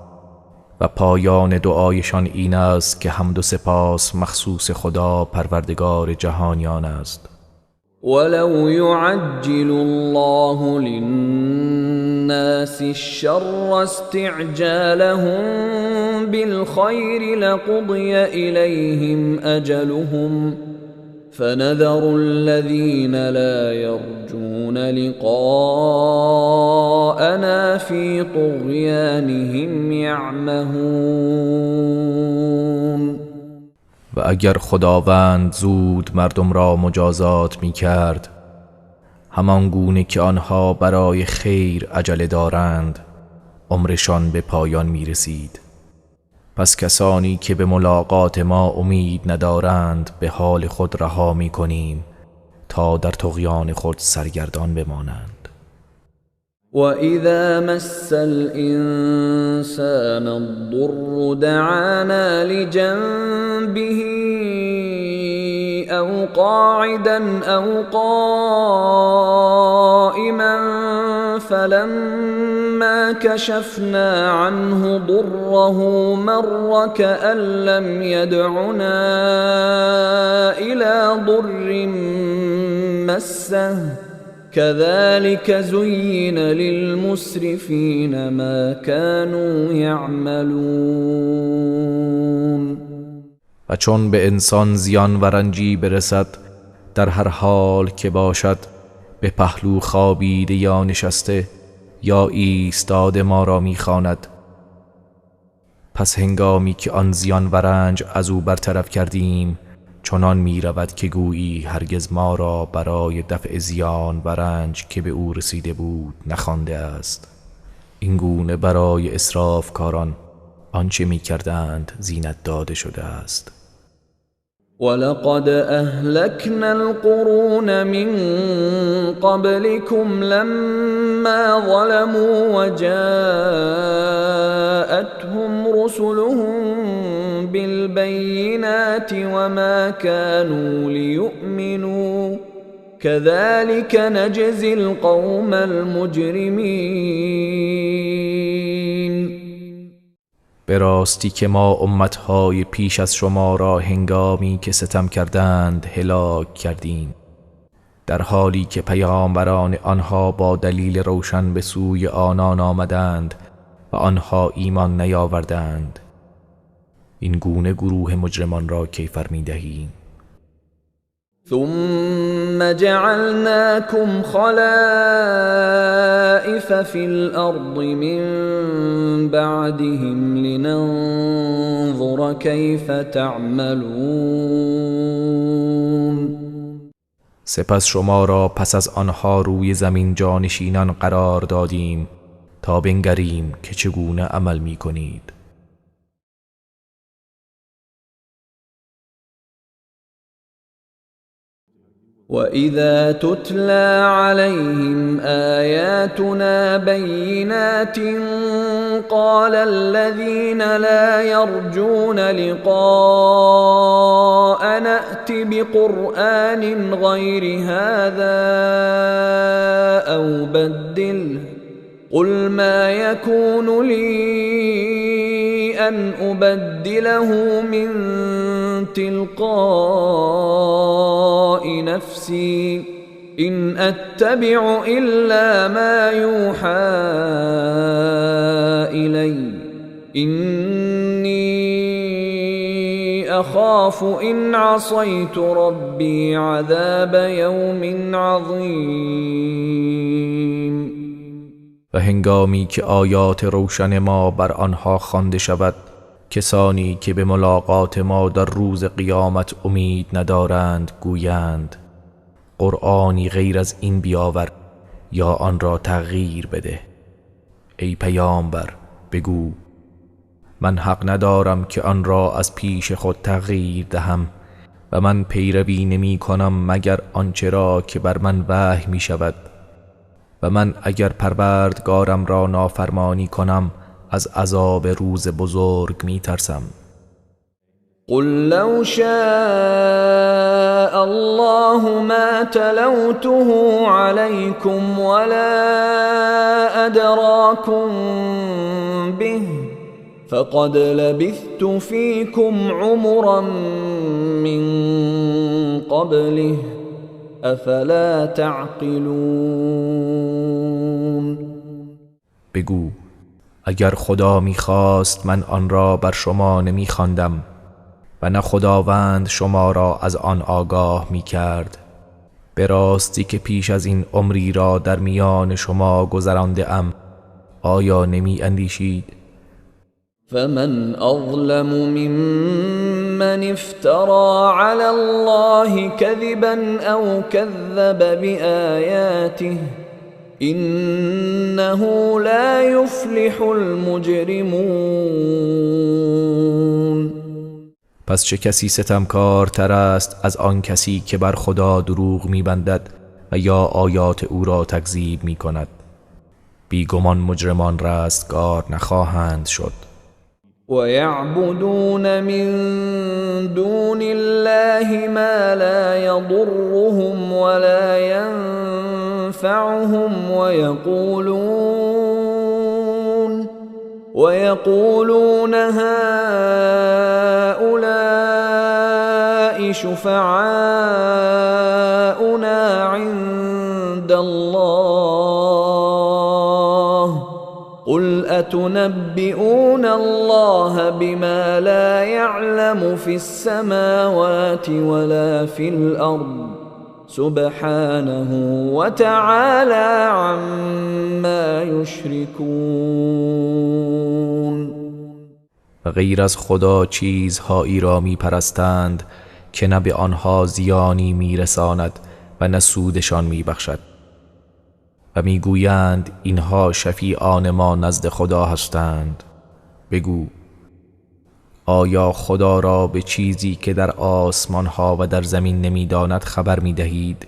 و پایان دعایشان این است که حمد و سپاس مخصوص خدا پروردگار جهانیان است. ولو يعجل الله للناس الشر استعجالهم بالخير لقضي إليهم أجلهم فنذر الذين لا يرجون لقاءنا في طغيانهم يعمهون. و اگر خداوند زود مردم را مجازات می کرد همان گونه که آنها برای خیر عجله دارند عمرشان به پایان می رسید. پس کسانی که به ملاقات ما امید ندارند به حال خود رها می کنیم تا در طغیان خود سرگردان بمانند. وَإِذَا مَسَّ الْإِنسَانَ الضُّرُّ دَعَانَا لِجَنبِهِ أَوْ قَاعِدًا أَوْ قَائِمًا فلما كشفنا عنه ضره مر كأن لم يدعنا إلى ضر مسه كذلك زين للمسرفين ما كانوا يعملون. و چون به انسان زیان و رنجی برسد در هر حال که باشد، به پهلو خوابیده یا نشسته یا ایستاده ما را می‌خواند، پس هنگامی که آن زیان و رنج از او برطرف کردیم، چنان می رود که گویی هرگز ما را برای دفع زیان و رنج که به او رسیده بود نخوانده است. این گونه برای اسرافکاران آنچه می کردند زینت داده شده است. ولقد أهلكنا القرون من قبلكم لما ظلموا وجاءتهم رسلهم بالبينات وما كانوا ليؤمنوا كذلك نجزي القوم المجرمين. به راستی که ما امتهای پیش از شما را هنگامی که ستم کردند هلاک کردیم، در حالی که پیامبران آنها با دلیل روشن به سوی آنان آمدند و آنها ایمان نیاوردند. این گونه گروه مجرمان را کیفر می دهیم. ثم جعلناكم خلائف في الأرض من بعدهم لننظر كيف تعملون. سپس شما را پس از آنها روی زمین جانشینان قرار دادیم تا بنگریم که چگونه عمل می کنید. وَإِذَا تُتْلَى عَلَيْهِمْ آيَاتُنَا بَيِّنَاتٍ قَالَ الَّذِينَ لَا يَرْجُونَ لِقَاءَنَا ائْتِ بِقُرْآنٍ غَيْرِ هَذَا أَوْ بَدِّلْهُ قُلْ مَا يَكُونُ لِي أَنْ أُبَدِّلَهُ مِنْ تلقاء نفسي إن أتبع إلا ما يوحى إلي إني أخاف إن عصيت ربي عذاب يوم عظيم. و هنگامی که آیات روشن ما بر آنها خوانده شود، کسانی که به ملاقات ما در روز قیامت امید ندارند گویند قرآنی غیر از این بیاور یا آن را تغییر بده. ای پیامبر بگو من حق ندارم که آن را از پیش خود تغییر دهم و من پیروی نمی کنم مگر آنچه را که بر من وحی می شود و من اگر پروردگارم را نافرمانی کنم از عذاب روز بزرگ می ترسم. قل لو شاء الله ما تلوته عليكم ولا أدراكم به فقد لبثت فيكم عمرا من قبله افلا تعقلون. بگو اگر خدا می‌خواست من آن را بر شما نمی‌خواندم و نه خداوند شما را از آن آگاه می‌کرد. به راستی که پیش از این عمری را در میان شما گذرانده ام، آیا نمی اندیشید؟ فمن أظلم ممن افترى على الله كذبا أو كذب بآياته إنه لا يفلح المجرمون. پس چه کسی ستمکارتر است از آن کسی که بر خدا دروغ می‌بندد و یا آیات او را تکذیب می‌کند؟ بیگمان مجرمان رستگار نخواهند شد. وَيَعْبُدُونَ مِن دُونِ اللَّهِ مَا لَا يَضُرُّهُمْ وَلَا ينفعهم ويقولون هؤلاء شفعاؤنا عند الله قل أتنبئون الله بما لا يعلم في السماوات ولا في الأرض سبحانه وتعالى عما يشركون. و غیر از خدا چیزهایی را می پرستند که نه به آنها زیانی می رساند و نه سودشان می بخشد و می گویند اینها شفیعان ما نزد خدا هستند. بگو آیا خدا را به چیزی که در آسمان ها و در زمین نمی داند خبر می دهید؟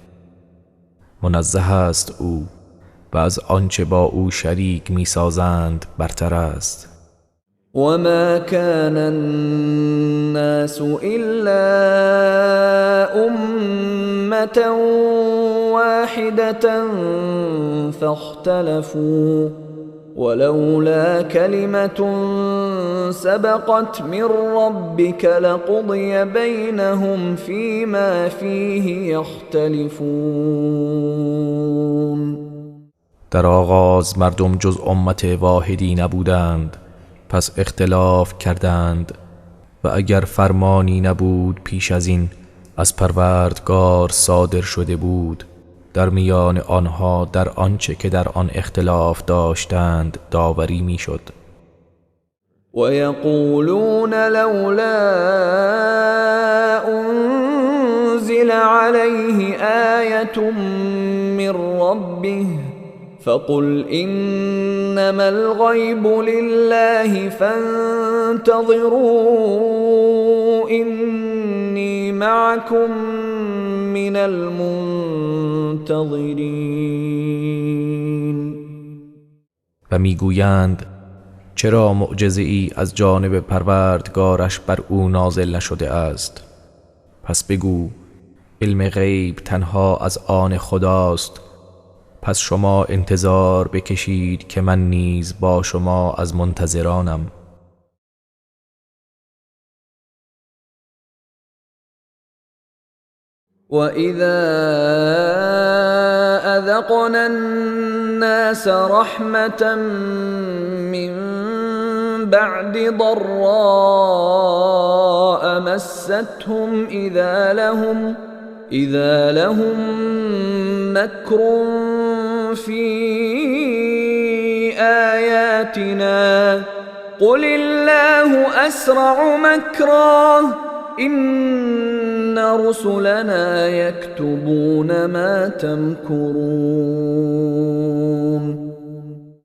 منزه است او و از آنچه با او شریک می سازند برتر است. وما كان الناس إلا أمة واحدة فاختلفوا ولولا كلمة سبقت من ربك لقضي بينهم فيما فيه يختلفون. در آغاز مردم جز امت واحدی نبودند، پس اختلاف کردند و اگر فرمانی نبود پیش از این از پروردگار صادر شده بود در میان آنها در آنچه که در آن اختلاف داشتند داوری میشد. و یقولون لولا انزل علیه آیة من ربه فقل انما الغیب لله فانتظروا انی معكم من المنتظرین. و میگویند چرا معجزه ای از جانب پروردگارش بر او نازل نشده است؟ پس بگو علم غیب تنها از آن خداست، پس شما انتظار بکشید که من نیز با شما از منتظرانم. وَإِذَا أَذَقْنَا النَّاسَ رَحْمَةً مِّن بَعْدِ ضَرَّاءَ مَسَّتْهُمْ إِذَا لَهُم مَّكْرٌ فِي آيَاتِنَا قُلِ اللَّهُ أَسْرَعُ مَكْرًا إِنَّ رُسُلَنَا يَكْتُبُونَ مَا تَمْكُرُونَ.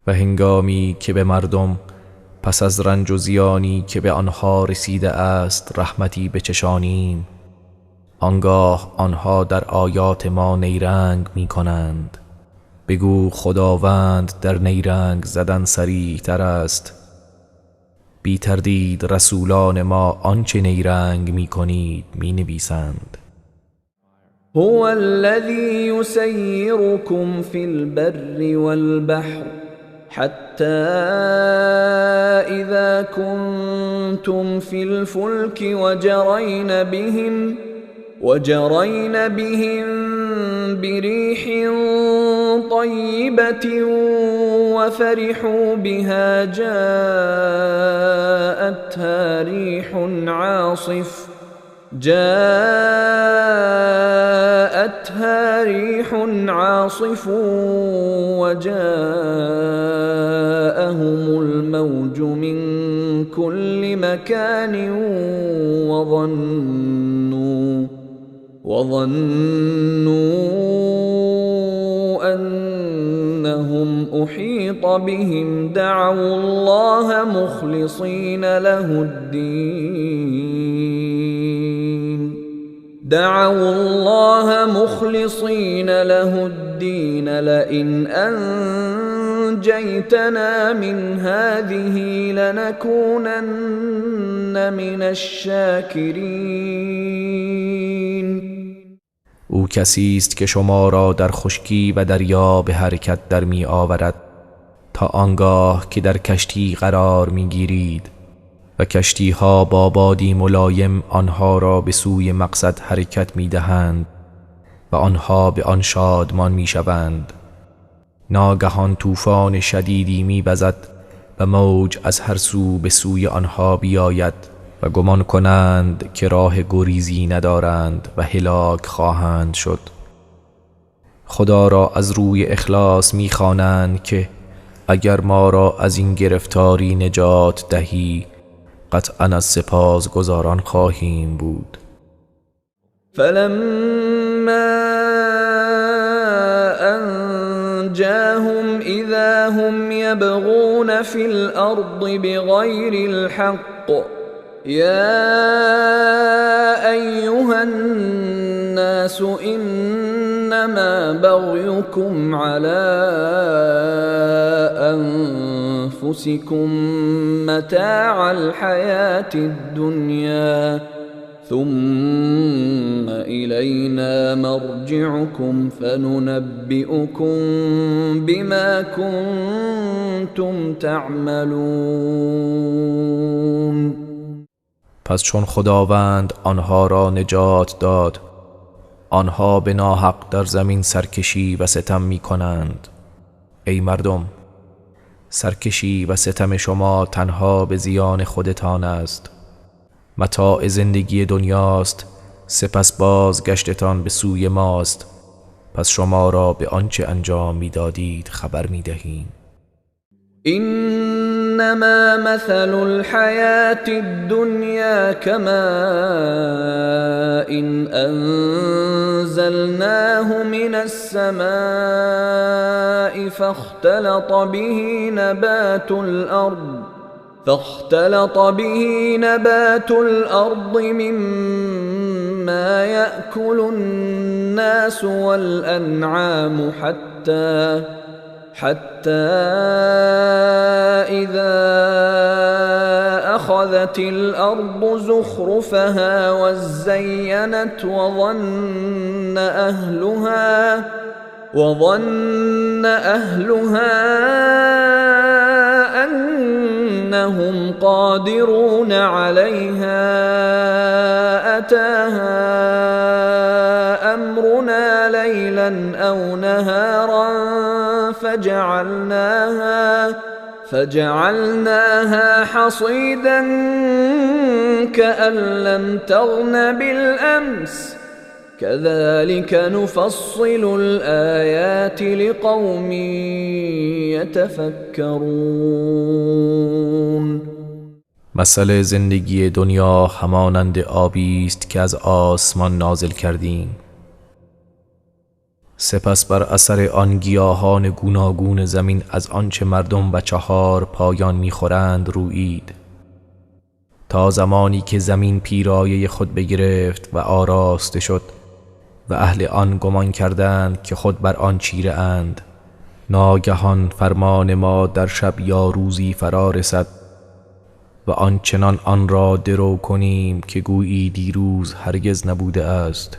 و هنگامی که به مردم پس از رنج و زیانی که به آنها رسیده است رحمتی بچشانیم، آنگاه آنها در آیات ما نیرنگ می کنند. بگو خداوند در نیرنگ زدن صریح تر است. بی تردید رسولان ما آنچه نیرنگ می کنید می نویسند. هو الذي يسيركم في البر والبحر حتى إذا كنتم في الفلك وجرين بهم بريح طيبة وفرحوا بها جاءتها ريح عاصف وجاءهم الموج من كل مكان وظنوا أنهم أحيط بهم دعوا الله مخلصين له الدين لئن أنجيتنا من هذه لنكونن من الشاكرين. او کسی است که شما را در خشکی و دریا به حرکت در می آورد تا آنگاه که در کشتی قرار می گیرید و کشتی ها با بادی ملایم آنها را به سوی مقصد حرکت می دهند و آنها به آن شادمان می شوند. ناگهان طوفان شدیدی می وزد و موج از هر سو به سوی آنها بیاید و گمان کنند که راه گریزی ندارند و هلاک خواهند شد. خدا را از روی اخلاص می خوانند که اگر ما را از این گرفتاری نجات دهی قطعاً از سپاس گزاران خواهیم بود. فلما انجاهم اذا هم يبغون في الارض بغير الحق يا ايها الناس انما بغيكم على انفسكم متاع الحياة الدنيا ثم إلينا مرجعكم فننبئكم بما كنتم تعملون. پس چون خداوند آنها را نجات داد، آنها به ناحق در زمین سرکشی و ستم می کنند. ای مردم، سرکشی و ستم شما تنها به زیان خودتان است. متاع زندگی دنیاست، سپس بازگشتتان به سوی ماست، پس شما را به آنچه انجام میدادید خبر میدهیم. انما مثل الحياة الدنيا كماء انزلناه من السماء فاختلط به نبات الأرض مما يأكل الناس والأنعام حتى إذا أخذت الأرض زخرفها وزينت وظن أهلها أنهم قادرون عليها أتاها أمرنا ليلا أو نهارا فجعلناها حصيدا كأن لم تغن بالأمس كذلك نفصل الآيات لقوم يتفكرون. مثل زندگی دنیا همانند آبی است که از آسمان نازل کردیم، سپس بر اثر آن گیاهان گوناگون زمین از آنچه مردم و چهار پایان می‌خورند رویید، تا زمانی که زمین پیرایه خود بگرفت و آراسته شد و اهل آن گمان کردند که خود بر آن چیره اند، ناگهان فرمان ما در شب یا روزی فرا رسد و آنچنان آن را درو کنیم که گویی دیروز هرگز نبوده است.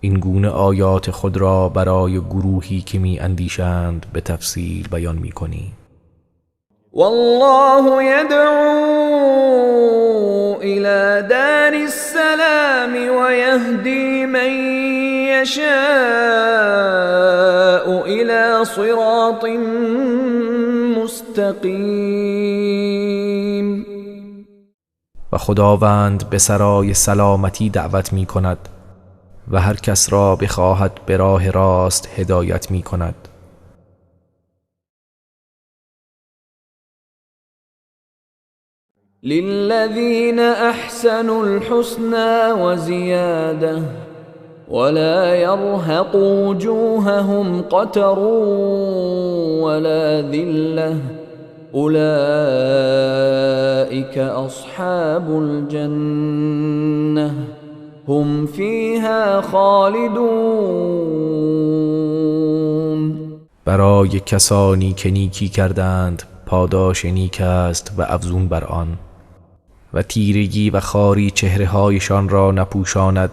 این گونه آیات خود را برای گروهی که می اندیشند به تفصیل بیان می کنیم. والله يدعو إلى دار السلام ويهدي من يشاء إلى صراط مستقیم. و خداوند به سرای سلامتی دعوت می کند و هر کس را بخواهد به راه راست هدایت می کند. للذين أحسنوا الحسنى وزيادة ولا يرهق وجوههم قتر ولا ذلة أولئك أصحاب الجنة هم فيها خالدون. برای کسانی که نیکی کردند پاداش نیک است و افزون بر آن، و تیرگی و خاری چهرهایشان را نپوشاند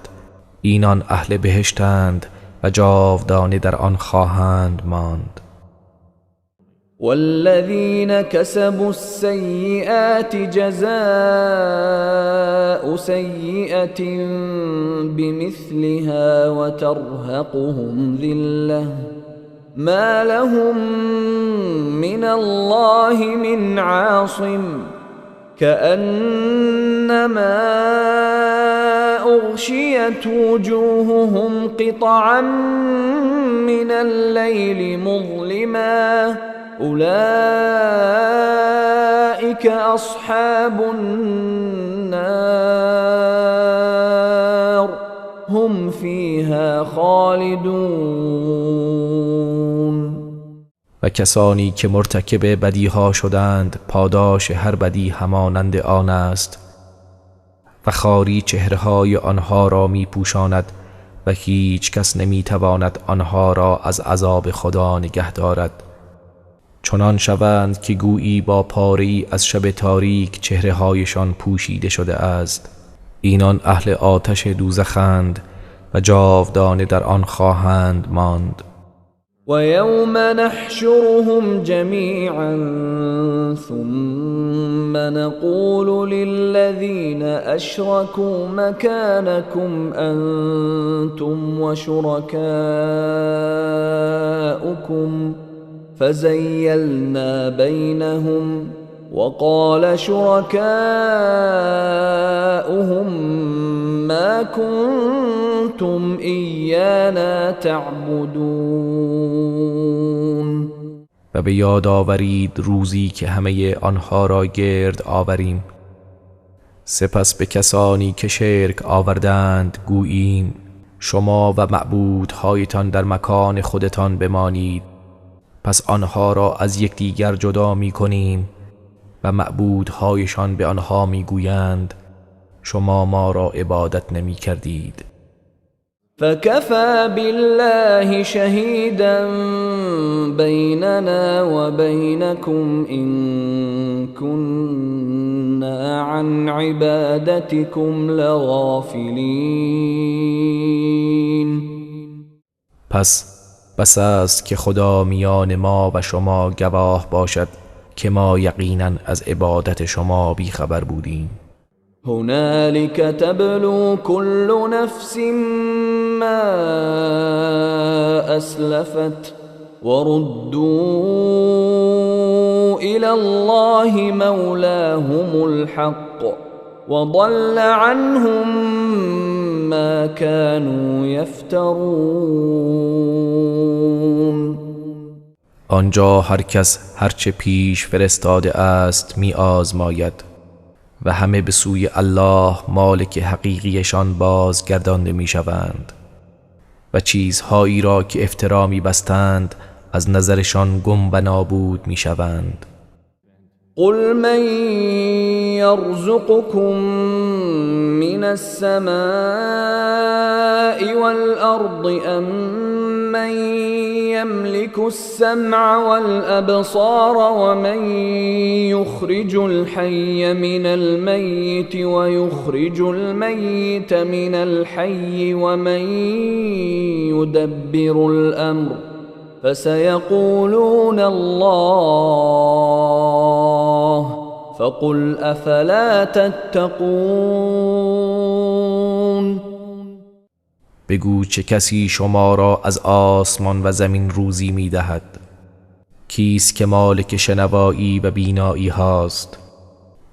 اینان اهل بهشتند و جاودانه در آن خواهند ماند. والذين كسبوا السيئات جزاء سيئة بمثلها وترهقهم ذلة ما لهم من الله من عاصم كأنما أغشيت وجوههم قطعا من الليل مظلما أولئك أصحاب النار هم فيها خالدون. و کسانی که مرتکب بدیها شدند پاداش هر بدی همانند آن است و خاری چهره‌های آنها را می پوشاند و هیچ کس نمی تواند آنها را از عذاب خدا نگه دارد. چنان شوند که گویی با پاره‌ای از شب تاریک چهره‌هایشان پوشیده شده است. اینان اهل آتش دوزخند و جاودانه در آن خواهند ماند. ويوم نحشرهم جميعا ثم نقول للذين أشركوا مكانكم أنتم وشركاؤكم فزيلنا بينهم وقال شركاؤهم ما كنتم إيانا تعبدون. و به یاد آورید روزی که همه آنها را گرد آوریم. سپس به کسانی که شرک آوردند گوییم شما و معبودهایتان در مکان خودتان بمانید. پس آنها را از یکدیگر جدا می کنیم و معبودهایشان به آنها می گویند شما ما را عبادت نمی کردید. فكفى بالله شهيدا بيننا وبينكم إن كنا عن عبادتكم لغافلين. پس بس است که خدا میان ما و شما گواه باشد که ما یقینا از عبادت شما بیخبر بودیم. هنالك تبلو كل نفس ما أسلفت وردوا إلى الله مولاهم الحق وضل عنهم ما كانوا يفترون. آنجا هر کس هرچه پیش فرستاده است می آزماید و همه به سوی الله مالک حقیقیشان بازگردانده می شوند و چیزهایی را که افترا می بستند از نظرشان گم و نابود می شوند. قل من يرزقكم من السماء والأرض أم من يملك السمع والأبصار ومن يخرج الحي من الميت ويخرج الميت من الحي ومن يدبر الأمر فسيقولون الله فقل افلا تتقون. بگو چه کسی شما را از آسمان و زمین روزی می دهد؟ کیست که مالک شنوایی و بینایی هاست؟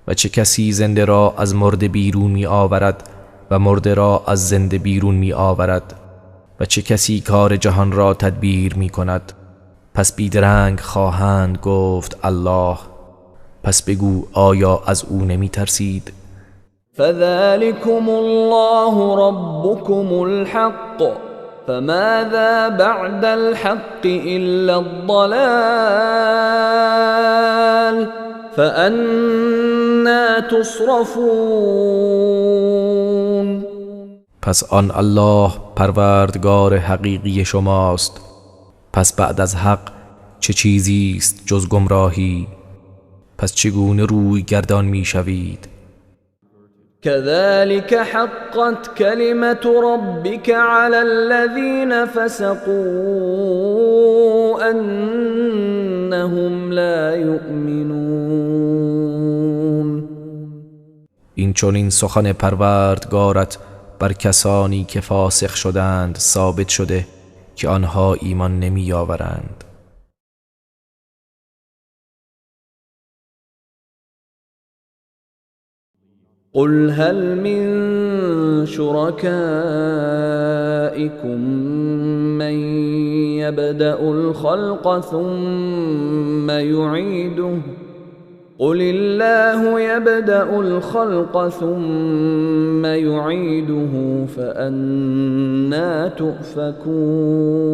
و چه کسی زنده را از مرده بیرون می آورد و مرده را از زنده بیرون می آورد؟ و چه کسی کار جهان را تدبیر می کند؟ پس بیدرنگ خواهند گفت الله. پس بگو آیا از او نمی ترسید؟ فذلكم الله ربكم الحق فماذا بعد الحق إلا الضلال فأنا تصرفون. پس آن الله پروردگار حقیقی شماست. پس بعد از حق چه چیزی است جز گمراهی؟ پس چگونه روی گردان می شوید؟ كذلك حقت كلمة ربك على الذين فسقوا أنهم لا يؤمنون. این چنین سخن پروردگارت بر کسانی که فاسق شدند ثابت شده که آنها ایمان نمی آورند. قل هل من شركائكم من يبدأ الخلق ثم يعيده قل الله يبدأ الخلق ثم يعيده فأنا تؤفكون.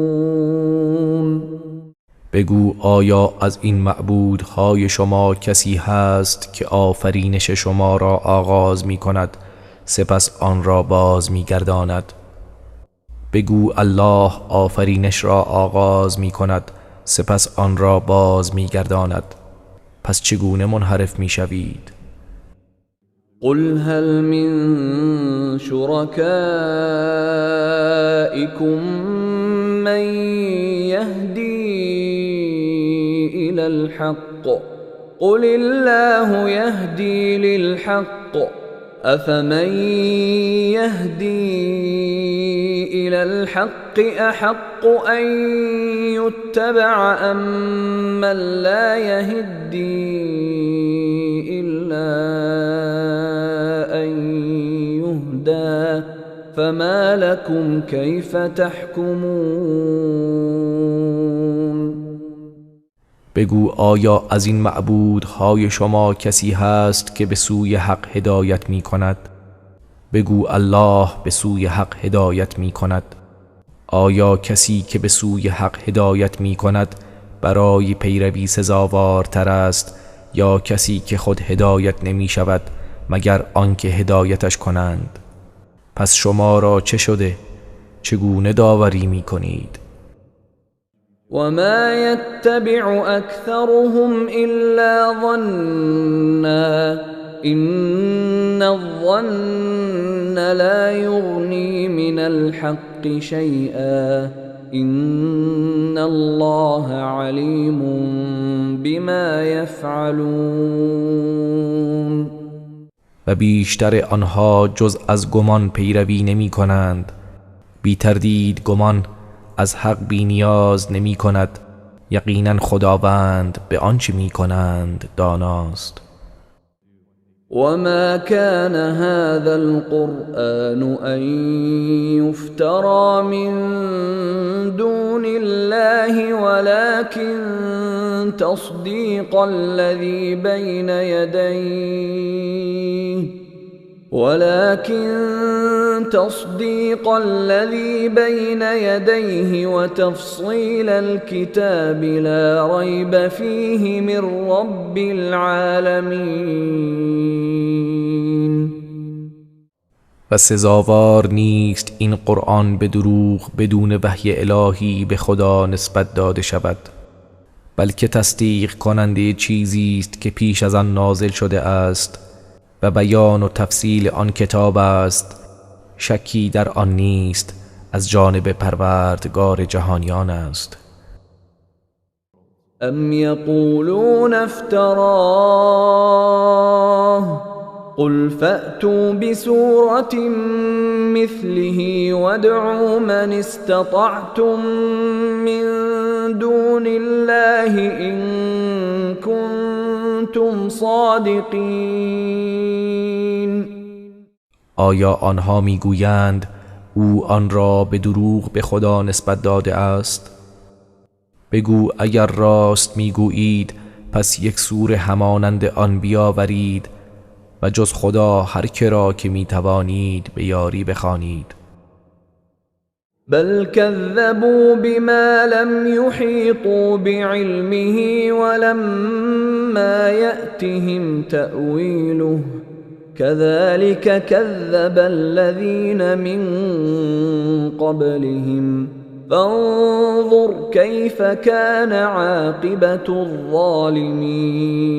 بگو آیا از این معبودهای شما کسی هست که آفرینش شما را آغاز می کند سپس آن را باز می گرداند؟ بگو الله آفرینش را آغاز می کند سپس آن را باز می گرداند. پس چگونه منحرف می شوید؟ قل هل من شركائكم من يهدي إلى الحق قل الله يهدي للحق أفمن يهدي إلى الحق أحق أن يتبع أم من لا يهدي إلا أن يهدى فما لكم كيف تحكمون. بگو آیا از این معبودهای شما کسی هست که به سوی حق هدایت می کند؟ بگو الله به سوی حق هدایت می کند. آیا کسی که به سوی حق هدایت می کند برای پیروی سزاوارتر است یا کسی که خود هدایت نمی شود مگر آنکه هدایتش کنند؟ پس شما را چه شده؟ چگونه داوری می کنید؟ وما يتبع أكثرهم إلا ظنا إن الظن لا يغني من الحق شيئا إن الله عليم بما يفعلون. و بیشتر آنها جز از گمان پیروی نمی کنند. بی تردید گمان از حق بی نیاز نمی کند. یقینا خداوند به آنچه می کنند داناست. وما كان هذا القرآن أن يفترى من دون الله ولكن تصديق الذي بين يديه وتفصيل الكتاب لا ريب فيه من رب العالمين. و سزاوار نیست این قرآن به دروغ بدون وحی الهی به خدا نسبت داده شود، بلکه تصدیق کننده چیزی است که پیش از آن نازل شده است و بیان و تفصیل آن کتاب است. شکی در آن نیست، از جانب پروردگار جهانیان است. ام یقولون افتراه قل فأتوا بسورة مثله وادعوا من استطعتم من دون الله إن كنتم صادقین. آیا آنها میگویند او آن را به دروغ به خدا نسبت داده است؟ بگو اگر راست میگویید پس یک سوره همانند آن بیاورید و جز خدا هر که را که میتوانید به یاری بخوانید. بل كذبوا بما لم يحيطوا بعلمه ولما يأتهم تأويله كذلك كذب الذين من قبلهم فانظر كيف كان عاقبة الظالمين.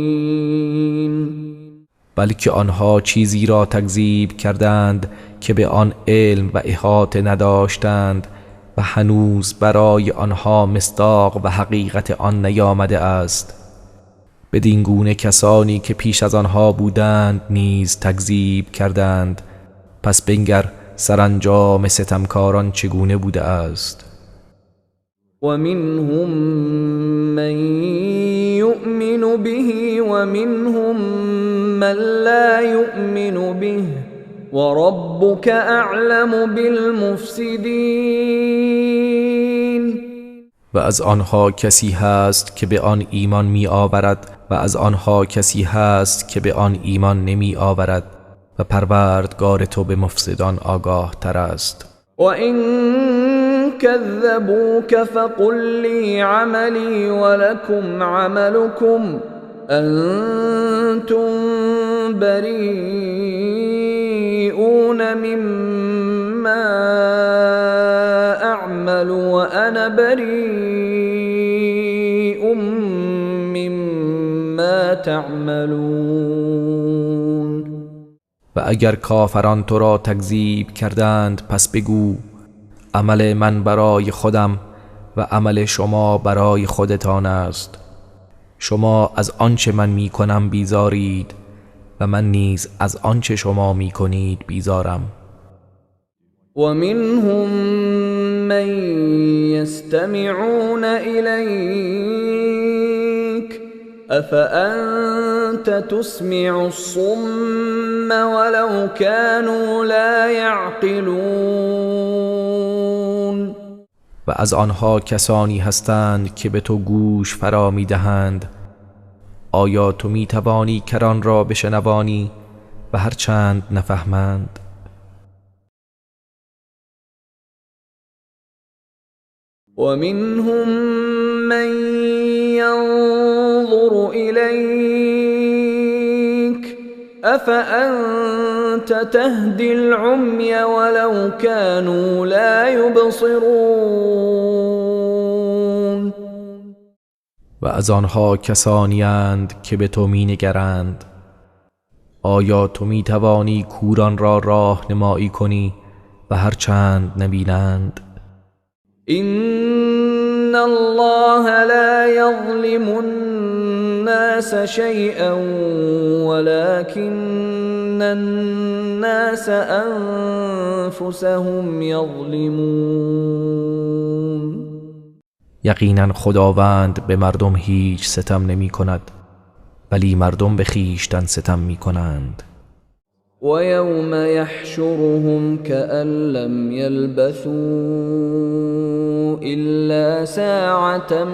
بلکه آنها چیزی را تکذیب کردند که به آن علم و احاطه نداشتند و هنوز برای آنها مصداق و حقیقت آن نیامده است. بدین گونه کسانی که پیش از آنها بودند نیز تکذیب کردند. پس بنگر سرانجام ستمکاران چگونه بوده است. ومنهم من يؤمن به ومنهم من لا يؤمن به وربك أعلم بالمفسدين. و از آنها کسی هست که به آن ایمان می آورد و از آنها کسی هست که به آن ایمان نمی آورد و پروردگار تو به مفسدان آگاه تر است. و این كذبوك فقل لي عملي ولكم عملكم أنتم بريئون مما أعمل وأنا بريء مما تعملون. و اگر کافران تو را تکذیب کردند پس بگو عمل من برای خودم و عمل شما برای خودتان است. شما از آنچه من می کنم بیزارید و من نیز از آنچه شما می کنید بیزارم. و منهم من یستمعون الیک افأنت تسمع الصم ولو كانوا لا يعقلون. و از آنها کسانی هستند که به تو گوش فرا می دهند. آیا تو می توانی کران را بشنوانی و هرچند نفهمند؟ و منهم من ينظر إليك أفأنت تهدي العمي ولو كانوا لا يبصرون. و از آنها کسانی اند که به تو می نگرند. آیا تو می توانی کوران را راهنمایی کنی و هرچند نبینند؟ إن الله لا يظلم الناس شيئا ولكن الناس أنفسهم يظلمون. یقینا خداوند به مردم هیچ ستم نمی کند ولی مردم به خویشتن ستم می کنند. ويوم يحشرهم كأن لم يلبثوا إلا ساعة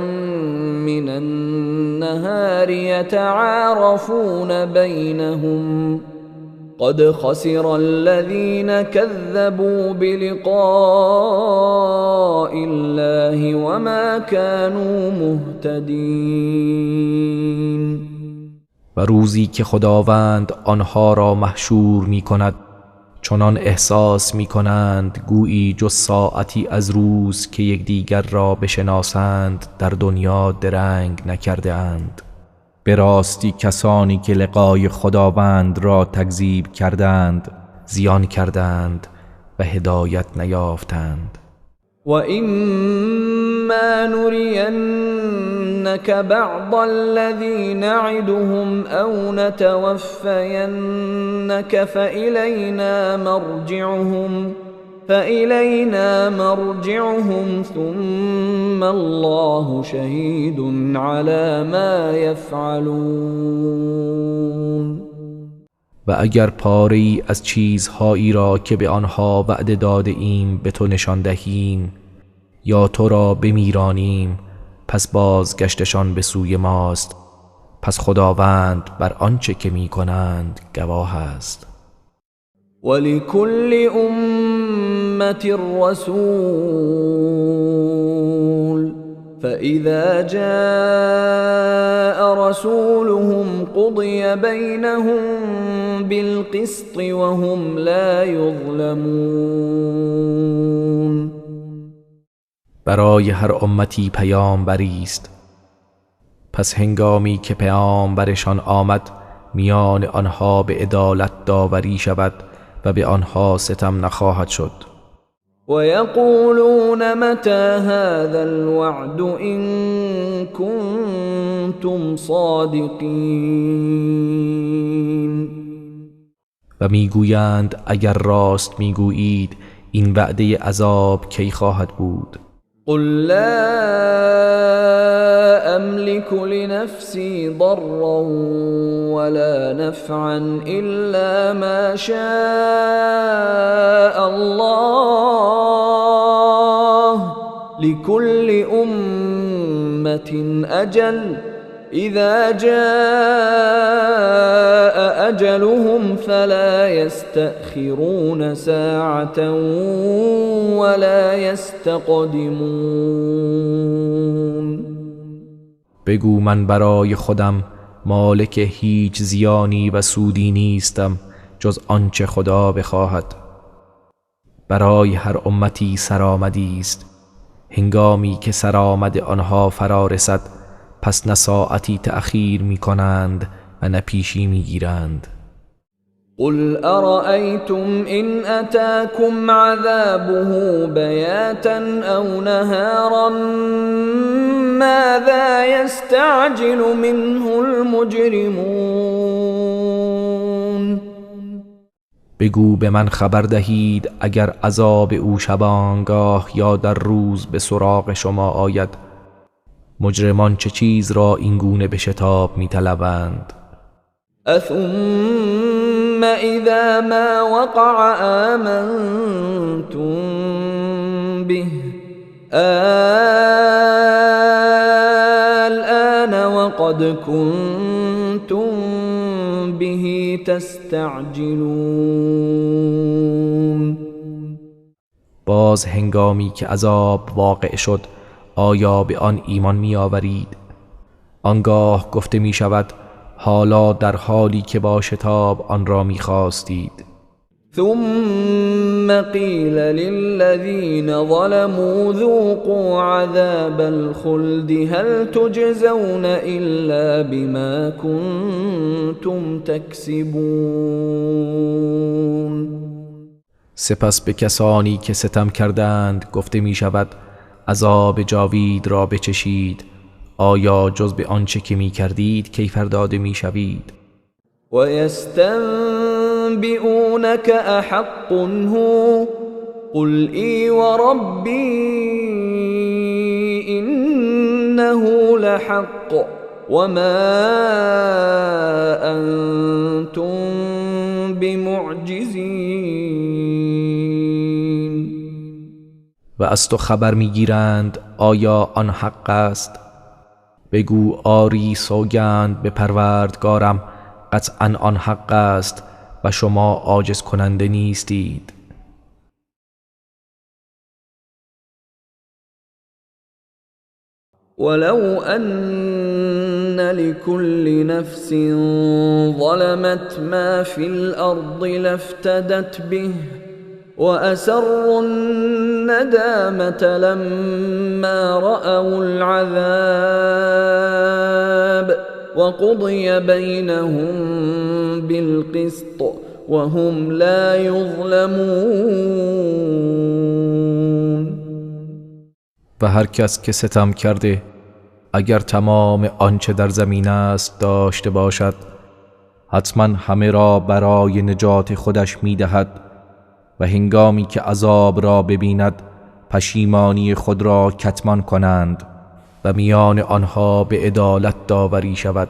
من النهار يتعارفون بينهم قد خسر الذين كذبوا بلقاء الله وما كانوا مهتدين. و روزی که خداوند آنها را محشور می کند چنان احساس می کنند گویی جز ساعتی از روز که یکدیگر را بشناسند در دنیا درنگ نکرده اند. به راستی کسانی که لقای خداوند را تکذیب کردند زیان کردند و هدایت نیافتند. وَإِمَّا نُرِيَنَّكَ بَعْضَ الَّذِي نَعِدُهُمْ أَوْ نَتَوَفَّيَنَّكَ فَإِلَيْنَا مَرْجِعُهُمْ ثُمَّ اللَّهُ شَهِيدٌ عَلَى مَا يَفْعَلُونَ. و اگر پاره‌ای از چیزهایی را که به آنها وعده داده ایم به تو نشان دهیم یا تو را بمیرانیم پس بازگشتشان به سوی ماست. پس خداوند بر آنچه که می کنند گواه است. وَلِكُلِّ أُمَّةٍ رَسُولٌ فَإِذَا جَاءَ رَسُولُهُمْ قُضِيَ بَيْنَهُم بِالْقِسْطِ وَهُمْ لَا يُظْلَمُونَ. برای هر امتی پیامبری است. پس هنگامی که پیامبرشان آمد میان آنها به عدالت داوری شود و به آنها ستم نخواهد شد. ويقولون متى هذا الوعد إن كنتم صادقين. و میگویند اگر راست میگویید این وعده عذاب کی خواهد بود؟ قل لا أملك لنفسي ضرا ولا نفعا إلا ما شاء الله لكل أمة أجل إذا جاء أجلهم فلا يستأخرون ساعة ولا يستقدمون. بگو من برای خودم مالک هیچ زیانی و سودی نیستم جز آنچه خدا بخواهد. برای هر امتی سرآمدی است، هنگامی که سرآمد آنها فرا رسد پس نه ساعتی تأخیر می کنند و نه پیشی می گیرند. قل أرأيتم إن أتاكم عذابه بياتا أو نهارا ماذا يستعجل منه المجرمون. بگو به من خبر دهید اگر عذاب او شبانگاه یا در روز به سراغ شما آید، مجرمان چه چیز را این گونه به شتاب می طلبند؟ أثم إذا ما وقع آمنتم به الآن وقد كنتم به تستعجلون. باز هنگامی که عذاب واقع شد آیا به آن ایمان می آورید؟ آنگاه گفته می شود حالا در حالی که با شتاب آن را می خواستید. ثم قیل للذین ظلموا ذوقوا عذاب الخلد هل تجزون الا بما كنتم تکسبون. سپس به کسانی که ستم کردند گفته می شود عذاب جاوید را بچشید، آیا جز به آنچه که می کردید کیفر داده می شوید؟ و یستنبئونک احق هو قل ای و ربی انه لحق وما انتم بمعجزین. و از تو خبر می گیرند آیا آن حق است؟ بگو آری سوگند به پروردگارم قطعا آن حق است و شما عاجز کننده نیستید. ولو ان لكل نفس ظلمت ما في الارض لافتدت به وأسروا الندامة لما رأوا العذاب وقضي بينهم بالقسط وهم لا يظلمون. و هر کس که ستم کرده اگر تمام آنچه در زمین است داشته باشد حتما همه را برای نجات خودش می‌دهد و هنگامی که عذاب را ببیند پشیمانی خود را کتمان کنند و میان آنها به عدالت داوری شود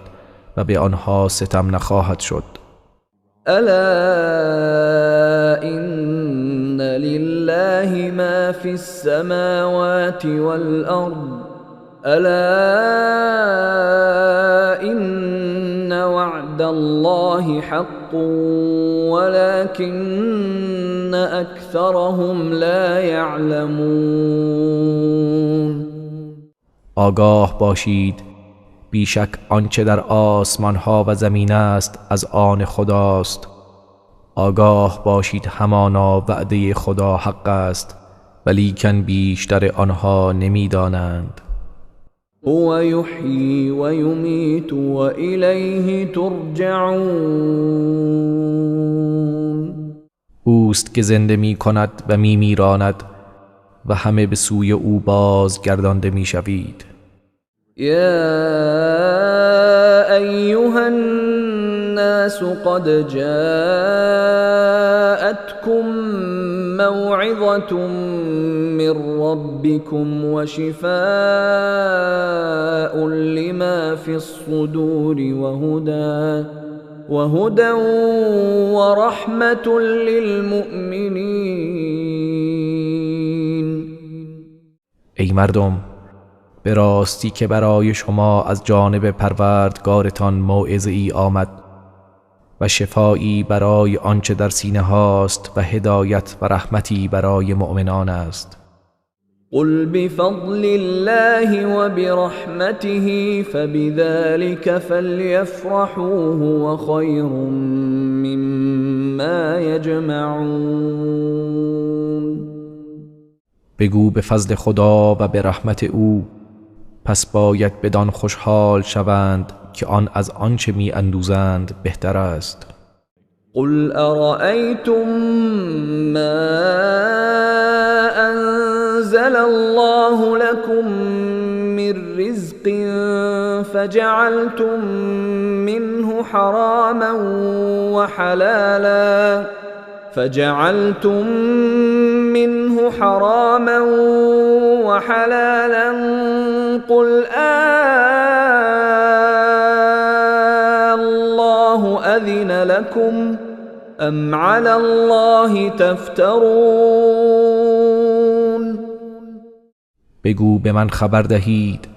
و به آنها ستم نخواهد شد. الا ان لله ما في السماوات والارض الا ان وعد الله حق ولكن اکثرهم لا يعلمون. آگاه باشید بیشک آنچه در آسمان ها و زمین است از آن خداست. آگاه باشید همانا وعده خدا حق است ولیکن بیشتر آنها نمیدانند. هو يحيي و یمیت و الیه ترجعون. اوست که زنده می کند و می میراند و همه به سوی او بازگردانده می شوید. يا أيها الناس قد جاءتكم موعظة من ربكم وشفاء لما في الصدور وهدى ورحمة للمؤمنين. ای مردم، به راستی که برای شما از جانب پروردگارتان موعظه ای آمد و شفایی برای آنچه در سینه هاست و هدایت و رحمتی برای مؤمنان است. قل بفضل الله وبرحمته فبذلك فليفرحوا هو خير مما يجمعون. بگو به فضل خدا و به رحمت او، پس باید بدان خوشحال شوند که آن از آنچه می اندوزند بهتر است. قل ارأيتم ما انزل الله لكم من رزق فجعلتم منه حراما وحلالا قل الله أذن لكم أم على الله تفترون. بگو به من خبر دهید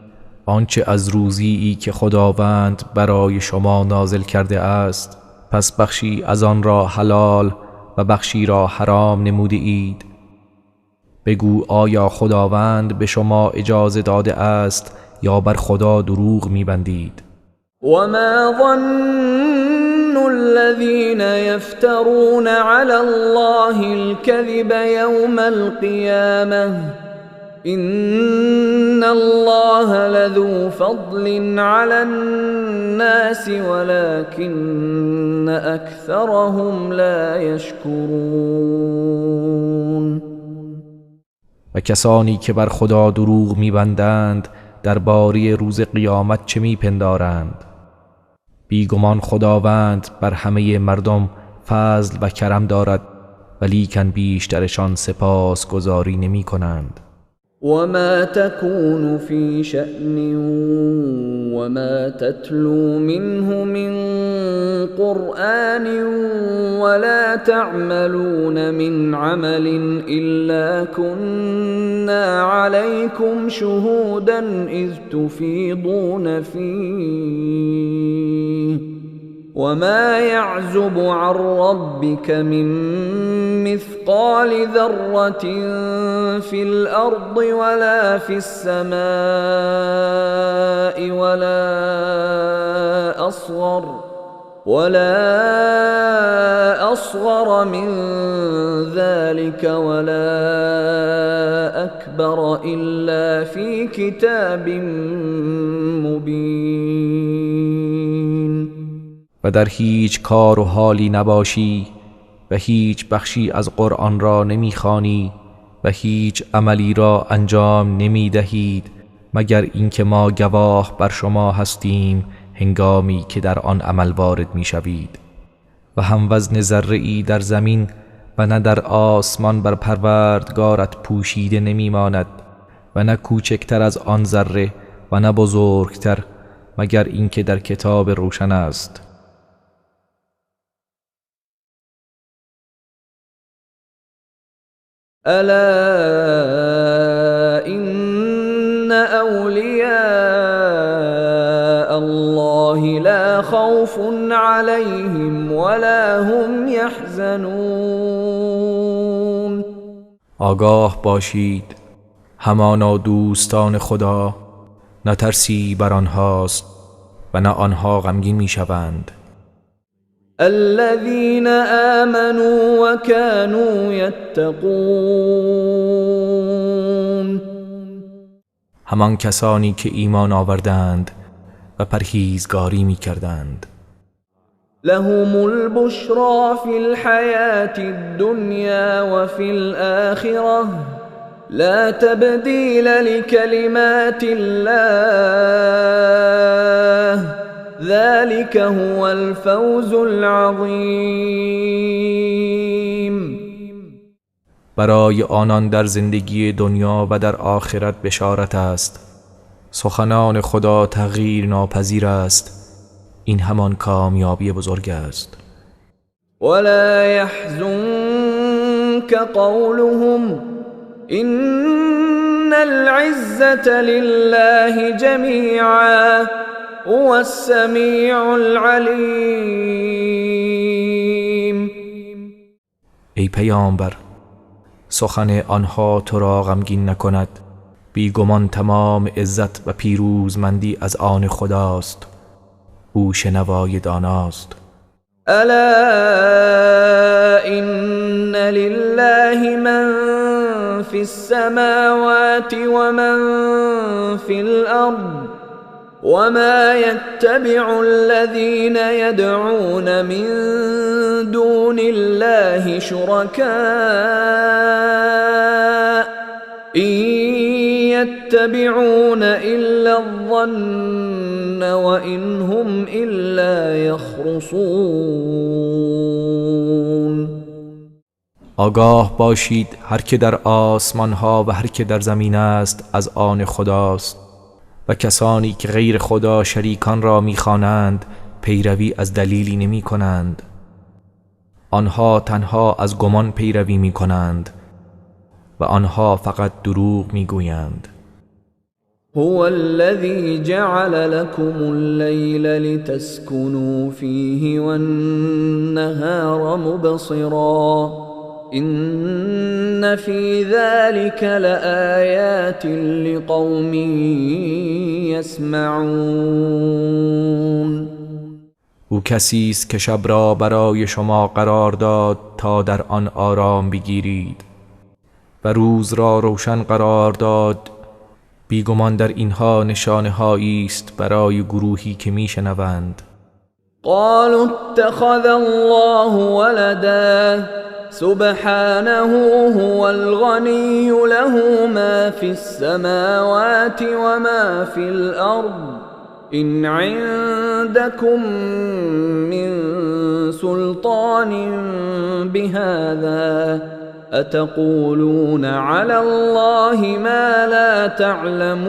آنچه از روزی‌ای که خداوند برای شما نازل کرده است، پس بخشی از آن را حلال و بخشی را حرام نموده اید. بگو آیا خداوند به شما اجازه داده است یا بر خدا دروغ می‌بندید؟ وما ظن الذين يفترون على الله الكذب يوم القيامة إن الله لذو فضل على الناس ولكن أكثرهم لا يشكرون. و کسانی که بر خدا دروغ می‌بندند درباره روز قیامت چه می‌پندارند؟ بیگمان خداوند بر همه مردم فضل و کرم دارد، ولیکن بیشترشان سپاس گزاری نمی کنند. وما تكون في شأن وما تتلو منه من قرآن ولا تعملون من عمل إلا كنا عليكم شهودا إذ تفيضون فيه وما يعزب عن ربك من مثقال ذرة في الأرض ولا في السماء ولا أصغر من ذلك ولا أكبر إلا في كتاب مبين. و در هیچ کار و حالی نباشی و هیچ بخشی از قرآن را نمیخوانی و هیچ عملی را انجام نمیدهید مگر اینکه ما گواه بر شما هستیم هنگامی که در آن عمل وارد میشوید. و هم وزن ذره‌ای در زمین و نه در آسمان بر پروردگارت پوشیده نمیماند و نه کوچکتر از آن ذره و نه بزرگتر مگر اینکه در کتاب روشن است. ألا إن أولياء الله لا خوف عليهم ولا هم يحزنون. آگاه باشید همانا دوستان خدا نه ترسی بر آنهاست و نه آنها غمگین میشوند. الذين آمنوا وكانوا يتقون. همان کسانی که ایمان آوردند و پرهیزگاری می کردند. لهم البشرى في الحياة الدنيا وفي الآخرة لا تبديل لكلمات الله ذلك هو الفوز العظیم. برای آنان در زندگی دنیا و در آخرت بشارت است. سخنان خدا تغییر ناپذیر است. این همان کامیابی بزرگ است. ولا يحزنك قولهم إن العزة لله جميعا هو السمیع العلیم. ای پیامبر، سخن آنها تو را غمگین نکند. بیگمان تمام عزت و پیروزمندی از آن خداست. او شنوای داناست. الا ان لله من في السماوات ومن في الارض وما يتبع الذين يدعون من دون الله شركاء إن يتبعون إلا الظن وإن هم إلا يخرصون. آگاه باشید هر که در آسمان ها و هر که در زمین است از آن خداست و کسانی که غیر خدا شریکان را می‌خوانند پیروی از دلیلی نمی کنند. آنها تنها از گمان پیروی می کنند و آنها فقط دروغ می گویند. هو الذي جعل لكم الليل لتسكنوا فيه والنهار مبصرا إن في ذلك لآيات لقوم يسمعون. او کسی است که شب را برای شما قرار داد تا در آن آرام بگیرید و روز را روشن قرار داد. بیگمان در اینها نشانه هایی است برای گروهی که میشنوند. قالوا اتخذ الله ولدا سبحانه هو الغني له ما في السماوات وما في الأرض إن عندكم من سلطان بهذا أتقولون على الله ما لا تعلمون.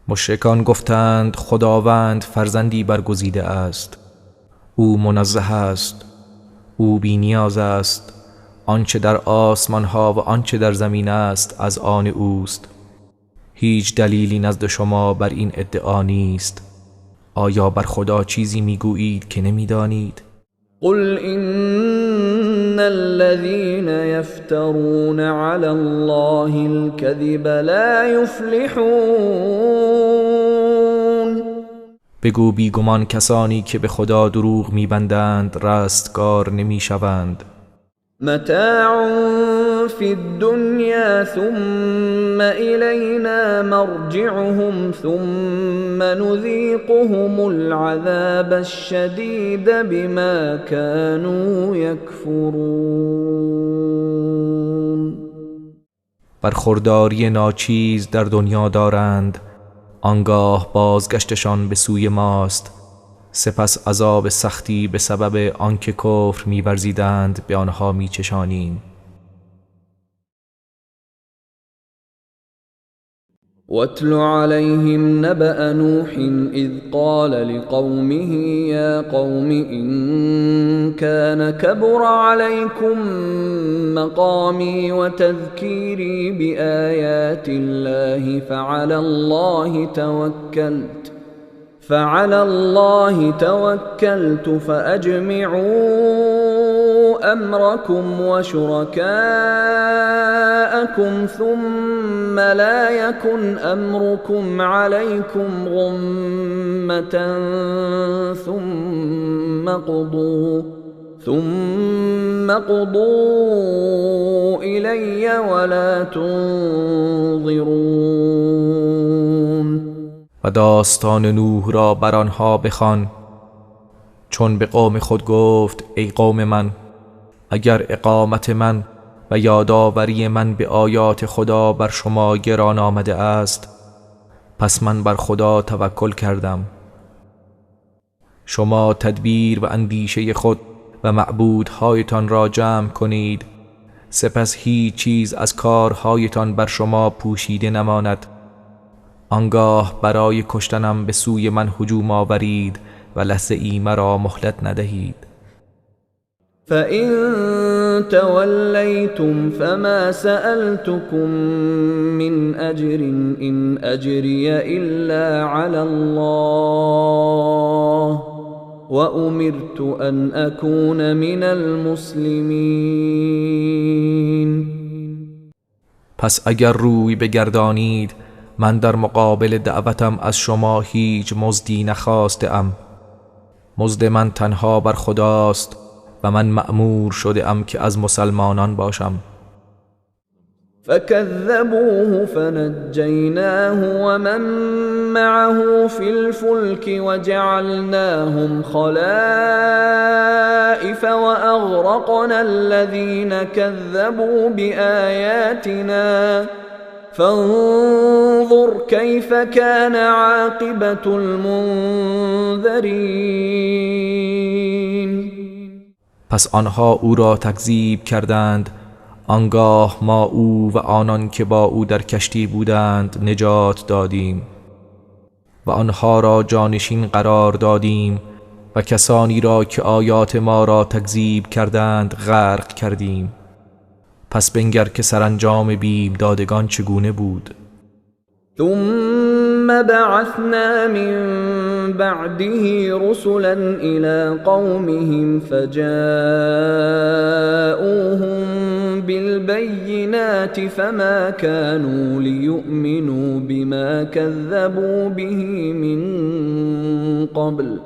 مشرکان گفتند خداوند فرزندی برگزیده است. او منزه است. او بی نیاز است. آنچه در آسمان ها و آنچه در زمین است از آن اوست. هیچ دلیلی نزد شما بر این ادعا نیست. آیا بر خدا چیزی میگویید که نمیدانید؟ قل إن الذين يفترون على الله الكذب لا يفلحون. بگو بیگمان کسانی که به خدا دروغ میبندند رستگار نمیشوند. متاع في الدنيا ثم إلينا مرجعهم ثم نذيقهم العذاب الشديد بما كانوا يكفرون. برخورداری ناچیز در دنیا دارند، آنگاه بازگشتشان به سوی ماست، سپس عذاب سختی به سبب آنکه کفر می‌ورزیدند به آنها می‌چشانیم. واتل عليهم نبأ نوح إذ قال لقومه يا قوم إن كان كبر عليكم مقامي وتذكيري بآيات الله فعلى الله توكلت فأجمعوا أمركم وشركاءكم ثم لا يكن أمركم عليكم غمة ثم قضوا إلی ولا تنظرون. و داستان نوح را بر آنها بخوان، چون به قوم خود گفت ای قوم من، اگر اقامت من و یادآوری من به آیات خدا بر شما گران آمده است، پس من بر خدا توکل کردم. شما تدبیر و اندیشه خود و معبودهایتان را جمع کنید، سپس هیچ چیز از کارهایتان بر شما پوشیده نماند. آنگاه برای کشتنم به سوی من هجوم آورید و لحظه ای مرا مهلت ندهید. فَإِن تَوَلَّيْتُمْ فَمَا سَأَلْتُكُم مِّنْ أَجْرٍ إِنْ أَجْرِيَ إِلَّا عَلَى اللَّهِ وَأُمِرْتُ أَنْ أَكُونَ مِنَ الْمُسْلِمِينَ. پس اگر روی بگردانید، من در مقابل دعوتم از شما هیچ مزدی نخواسته ام. مزد من تنها بر خداست و من مأمور شده ام که از مسلمانان باشم. فكذبوه فنجيناه ومن معه في الفلك وجعلناهم خلائف وأغرقنا الذين كذبوا بآياتنا فانظر كيف كان عاقبة المنذرين. پس آنها او را تکذیب کردند، آنگاه ما او و آنان که با او در کشتی بودند نجات دادیم و آنها را جانشین قرار دادیم و کسانی را که آیات ما را تکذیب کردند غرق کردیم. پس بنگر که سرانجام بیم دادگان چگونه بود. ثم بعثنا من بعده رسلا إلى قومهم فجاءوهم بالبينات فما كانوا ليؤمنوا بما كذبوا به من قبل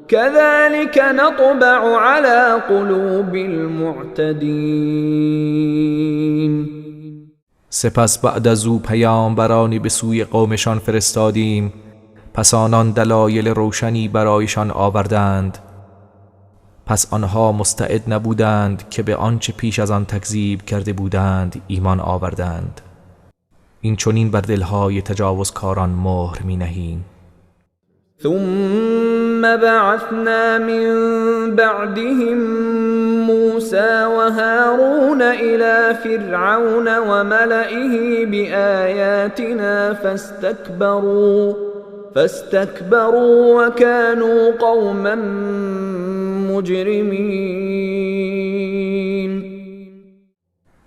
كذلك نطبع على قلوب المعتدين. سپس بعد از او پیامبرانی به سوی قومشان فرستادیم، پس آنان دلایل روشنی برایشان آوردند، پس آنها مستعد نبودند که به آنچه پیش از آن تکذیب کرده بودند ایمان آوردند. این چنین بر دلهای تجاوزکاران مهر می نهیم. ثم بعثنا من بعدهم موسى وهارون إلى فرعون وملئه بآياتنا فاستكبروا وكانوا قوما مجرمين.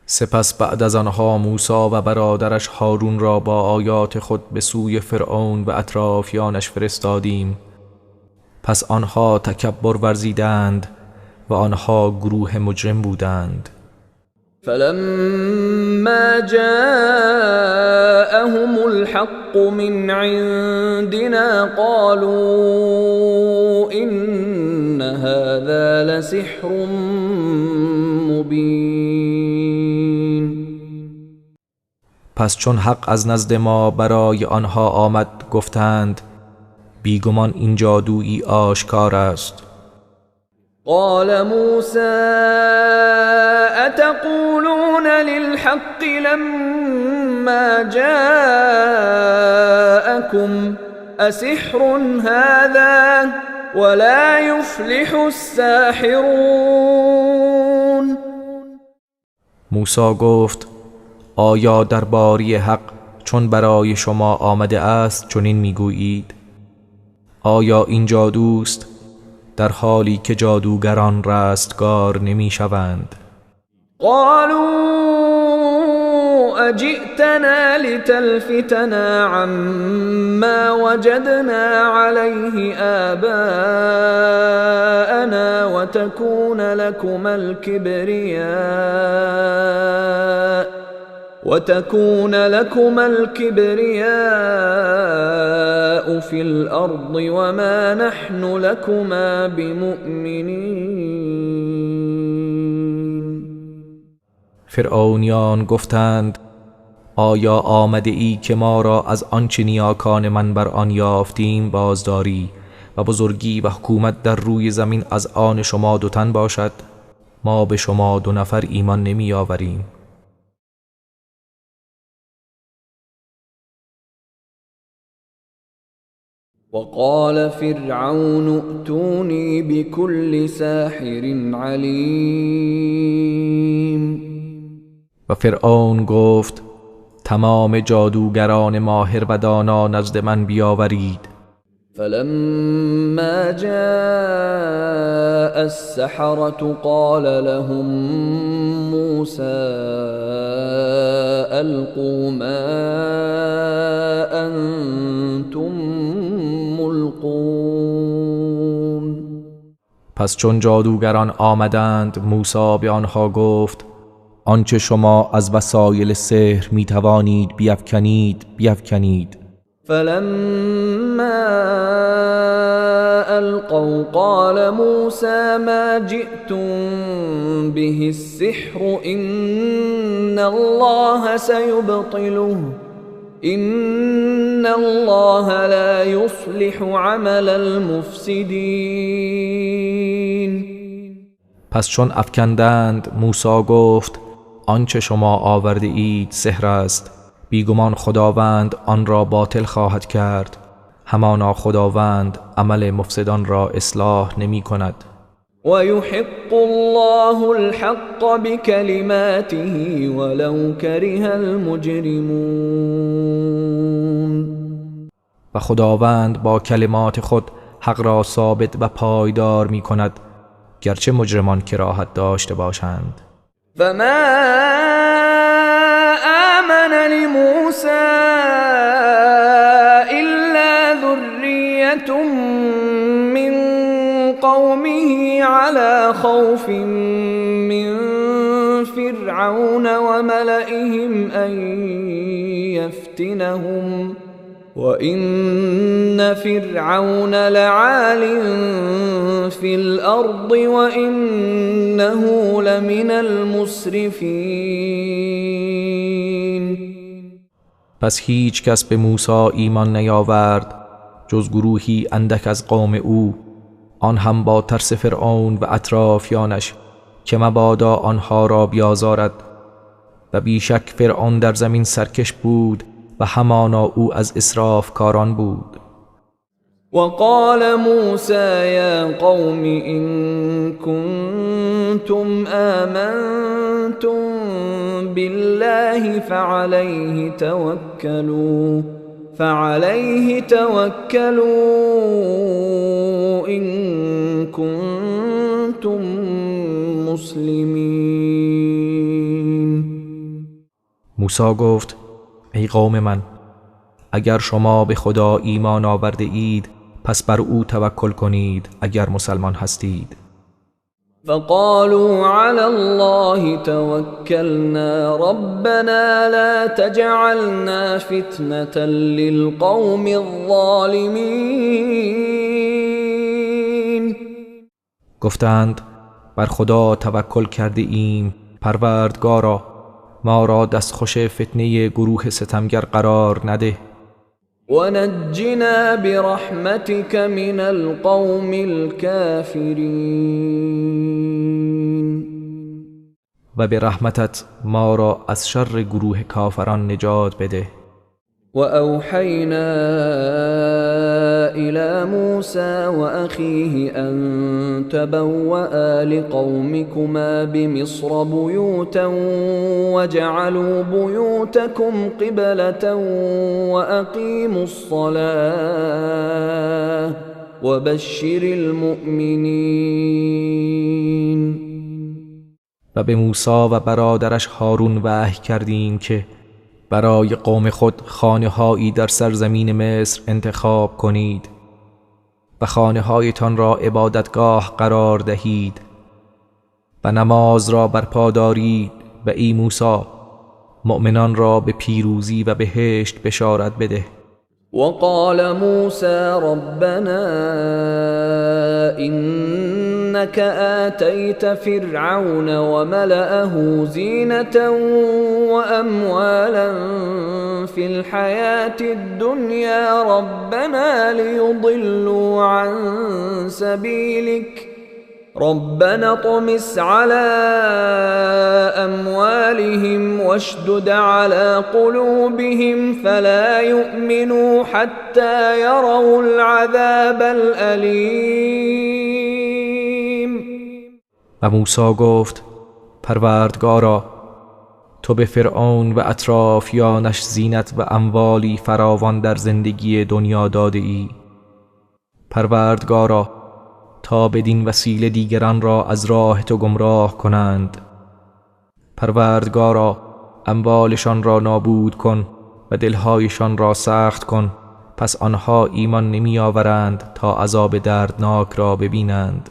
سپس بعد از آنها موسی و برادرش هارون را با آیات خود به سوی فرعون و اطرافیانش فرستادیم، پس آنها تکبر ورزیدند و آنها گروه مجرم بودند. فلما جاءهم الحق من عندنا قالوا إن هذا لسحر مبين. پس چون حق از نزد ما برای آنها آمد گفتند بیگمان این جادویی آشکار است. قال موسى أتقولون للحق لما جاءكم أسحر هذا ولا يفلح الساحرون. موسی گفت آیا درباره حق چون برای شما آمده است چنین میگویید؟ آیا این جادوست در حالی که جادوگران رستگار نمی شوند؟ قالوا أجئتنا لتلفتنا عما وجدنا عليه آباءنا وتكون لكما الكبرياء في الأرض وما نحن لكما بمؤمنين. فرعونیان گفتند آیا آمده ای که ما را از آنچه نیاکان من بر آن یافتیم بازداری و بزرگی و حکومت در روی زمین از آن شما دو تن باشد؟ ما به شما دو نفر ایمان نمی آوریم. وقال فرعون ائتوني بكل ساحر علیم. و فرعون گفت تمام جادوگران ماهر و دانا نزد من بیاورید. فلما جاء السحرة قال لهم موسى ألقوا ما أنتم ملقون. پس چون جادوگران آمدند موسی به آنها گفت آنچه شما از وسایل سحر می توانید بیفکنید. فلما القوا قال موسى ما جئتم به السحر إن الله سيبطله إن الله لا يصلح عمل المفسدين. پس چون افکندند موسی گفت آنچه شما آورده اید سحر است، بیگمان خداوند آن را باطل خواهد کرد، همانا خداوند عمل مفسدان را اصلاح نمی کند. و یحق الله الحق بکلماته ولو کره المجرمون. و خداوند با کلمات خود حق را ثابت و پایدار می کند گرچه مجرمان کراهت داشته باشند. فما آمن لموسى إلا ذرية من قومه على خوف من فرعون وملئهم أن يفتنهم وَإِنَّ فِرْعَوْنَ لَعَالٍ فِي الْأَرْضِ وَإِنَّهُ لَمِنَ الْمُسْرِفِينَ. پس هیچ کس به موسی ایمان نیاورد جز گروهی اندک از قوم او، آن هم با ترس فرعون و اطرافیانش که مبادا آنها را بیازارد، و بیشک فرعون در زمین سرکش بود و همانا او از اسراف کاران بود. وقال موسى يا قوم إن كنتم آمنتم بالله فعليه توكلوا إن كنتم مسلمين. موسی گفت ای قوم من، اگر شما به خدا ایمان آورده اید پس بر او توکل کنید اگر مسلمان هستید. فقالوا على الله توكلنا ربنا لا تجعلنا فتنة للقوم الظالمين. گفتند بر خدا توکل کرده ایم پروردگارا، ما را دستخوش فتنه گروه ستمگر قرار نده. ونجنا برحمتك من القوم الكافرين. و به رحمتت ما را از شر گروه کافران نجات بده. وأوحينا إلى موسى وأخيه أن تبوأ لقومكما بمصر بيوتا وجعلوا بيوتكم قبلة وأقيموا الصلاة وبشر المؤمنين. و به موسی و برادرش هارون وحی کردیم که برای قوم خود خانه‌هایی در سرزمین مصر انتخاب کنید و خانه‌هایتان را عبادتگاه قرار دهید و نماز را برپا دارید و ای موسی مؤمنان را به پیروزی و بهشت بشارت بده. وقال موسى ربنا إنك إنك آتيت فرعون وملأه زينة وأموالا في الحياة الدنيا ربنا ليضلوا عن سبيلك ربنا اطمس على أموالهم واشدد على قلوبهم فلا يؤمنوا حتى يروا العذاب الأليم. و موسی گفت پروردگارا تو به فرعون و اطرافیانش زینت و اموالی فراوان در زندگی دنیا داده ای. پروردگارا تا بدین وسیله دیگران را از راه تو گمراه کنند. پروردگارا اموالشان را نابود کن و دلهایشان را سخت کن، پس آنها ایمان نمی آورند تا عذاب دردناک را ببینند.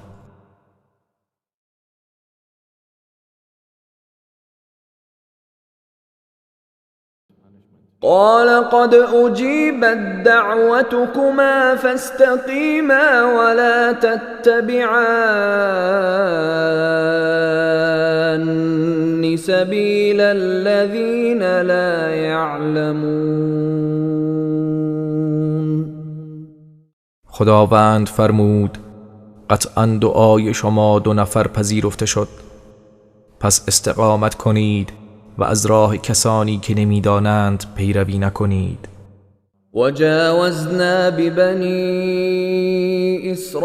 قال قد أجيبت دعوتكما فاستقيما ولا تتبعان سبيل الذين لا يعلمون. خداوند فرمود قطعاً دعای شما دو نفر پذیرفته شد، پس استقامت کنید و از راه کسانی که نمیدانند پیروی نکنید. وجاوزنا ببني إسرائيل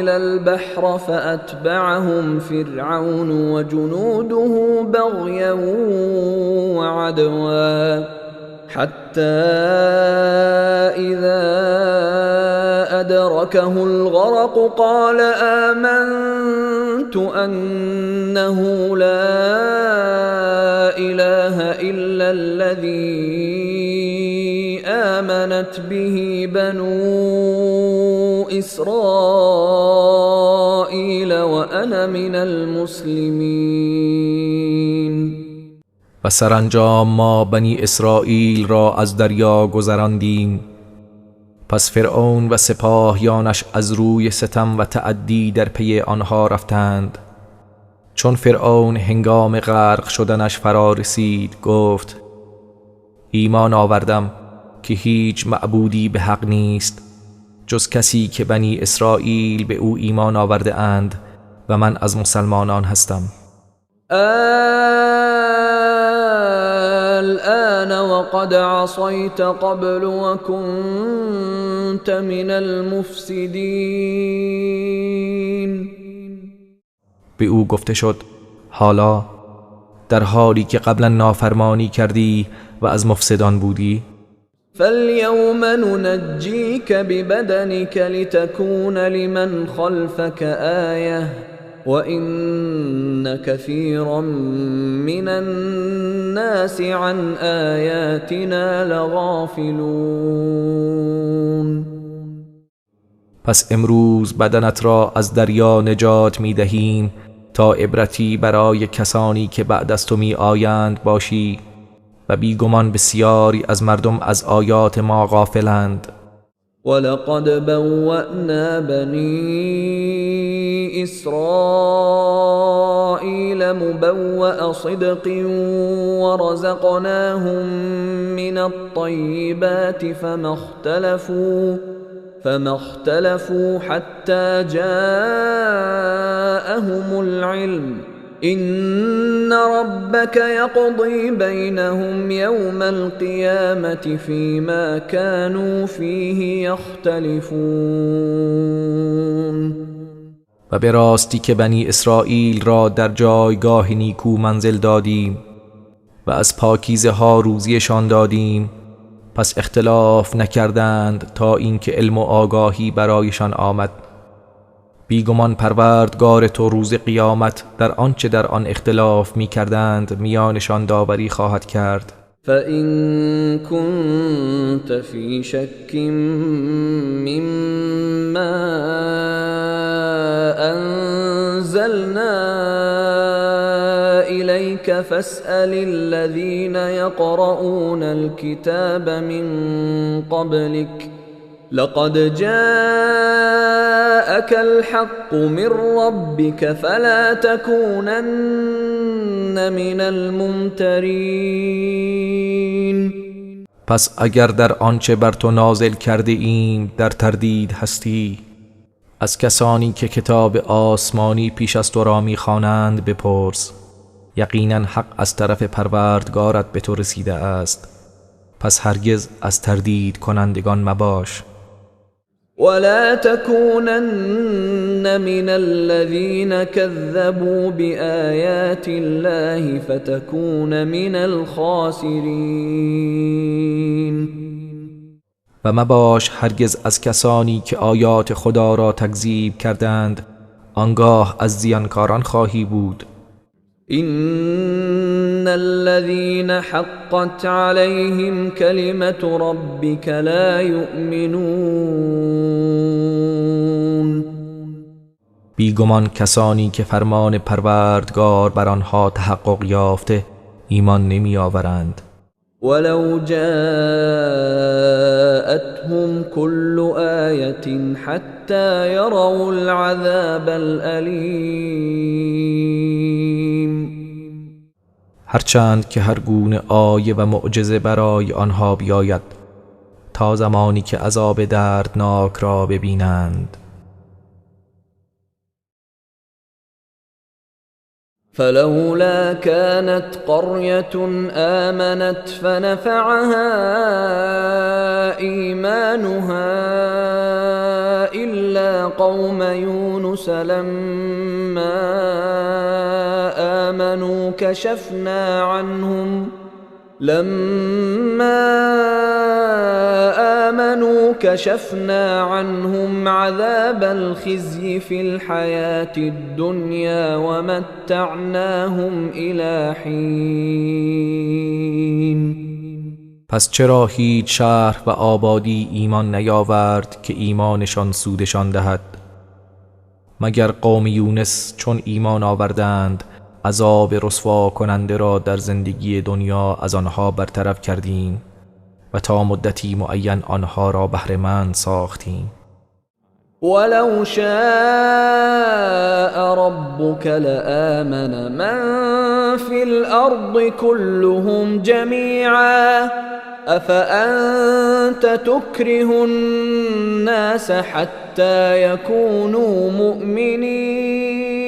البحر فأتبعهم فرعون وجنوده بغيا وعدوا حتى إذا أدركه الغرق قال آمنت أنه لا إله إلا الذي آمنت به بنو إسرائيل وأنا من المسلمين. و سرانجام ما بنی اسرائیل را از دریا گذراندیم. پس فرعون و سپاهیانش از روی ستم و تعدی در پی آنها رفتند. چون فرعون هنگام غرق شدنش فرا رسید گفت ایمان آوردم که هیچ معبودی به حق نیست جز کسی که بنی اسرائیل به او ایمان آورده اند و من از مسلمانان هستم. الآن وقد عصيت قبل وكنت من المفسدين. به او گفته شد حالا در حالی که قبلا نافرمانی کردی و از مفسدان بودی. فاليوم ننجيك ببدنك لتكون لمن خلفك آية وإن كثيرا من الناس عن آياتنا لغافلون. پس امروز بدنت را از دریا نجات می دهیم تا عبرتی برای کسانی که بعد از تو می آیند باشی و بیگمان بسیاری از مردم از آیات ما غافلند. ولقد بوأنا بني إسرائيل مبوأ صدق ورزقناهم من الطيبات فما اختلفوا حتى جاءهم العلم إن ربك يقضي بينهم يوم القيامة فيما كانوا فيه يختلفون. و به راستی که بنی اسرائیل را در جایگاه نیکو منزل دادیم و از پاکیزه ها روزیشان دادیم، پس اختلاف نکردند تا اینکه علم و آگاهی برایشان آمد. بیگمان پروردگار تو روز قیامت در آنچه در آن اختلاف می کردند میانشان داوری خواهد کرد. فإن كنت في شك مما أنزلنا إليك فاسأل الذين يقرؤون الكتاب من قبلك لقد جاءك الحق من ربك فلا تكونن من الممترین. پس اگر در آنچه بر تو نازل کرده ایم در تردید هستی، از کسانی که کتاب آسمانی پیش از تو را می‌خوانند بپرس. یقینا حق از طرف پروردگارت به تو رسیده است، پس هرگز از تردید کنندگان مباش. ولا تكونن من الذين كذبوا بآيات الله فتكون من الخاسرين. و مباش هرگز از کسانی که آیات خدا را تکذیب کردند، آنگاه از زیانکاران خواهی بود. إن الذين حقت عليهم كلمة ربك لا يؤمنون. بیگمان کسانی که فرمان پروردگار بر آنها تحقق یافته ایمان نمی آورند. ولو جاءتهم كل آية حتى يروا العذاب الأليم. هرچند که هر گونه آیه و معجزه برای آنها بیاید تا زمانی که عذاب دردناک را ببینند. فلولا كانت قرية آمنت فنفعها إيمانها إلا قوم يونس لما آمنوا كشفنا عنهم عذاب الخزي في الحياة الدنيا ومتعناهم إلى حين. پس چرا هیچ شهر و آبادی ایمان نیاورد که ایمانشان سودشان دهد؟ مگر قوم یونس چون ایمان آوردند عذاب رسوا کننده را در زندگی دنیا از آنها برطرف کردیم و تا مدتی معین آنها را بهره‌مند ساختیم. ولو شاء ربك لآمن من في الأرض كلهم جميعا أفأنت تكره الناس حتى يكونوا مؤمنين.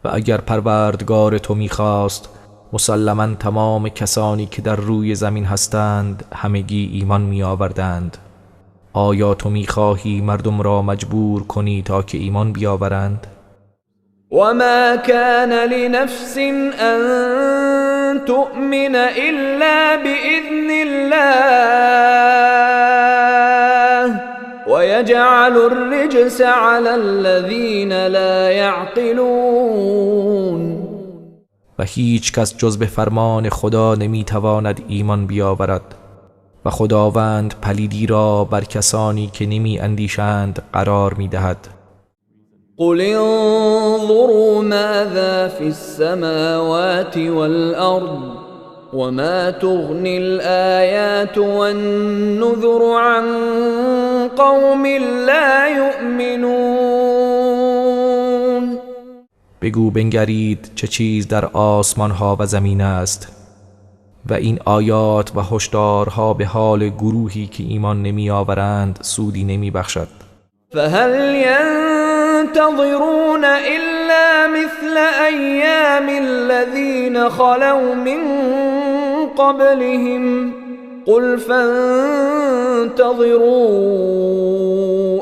و اگر پروردگار تو می‌خواست مسلماً تمام کسانی که در روی زمین هستند همگی ایمان می‌آوردند. آیا تو می‌خواهی مردم را مجبور کنی تا که ایمان بیاورند؟ وما كان لنفس أن تؤمن إلا بإذن الله ويجعل الرجس على الذين لا يعقلون. و هیچ کس جز به فرمان خدا نمیتواند ایمان بیاورد و خداوند پلیدی را بر کسانی که نمی اندیشند قرار میدهد. قل انظروا ماذا في السماوات والأرض وما تغني الآيات والنذر عن قوم لا يؤمنون. بگو بنگرید چه چیز در آسمان ها و زمین است و این آیات و هشدارها به حال گروهی که ایمان نمی آورند سودی نمی بخشد. فهل ينتظرون إلا مثل أيام الذين خلوا من قبلهم قل فانتظروا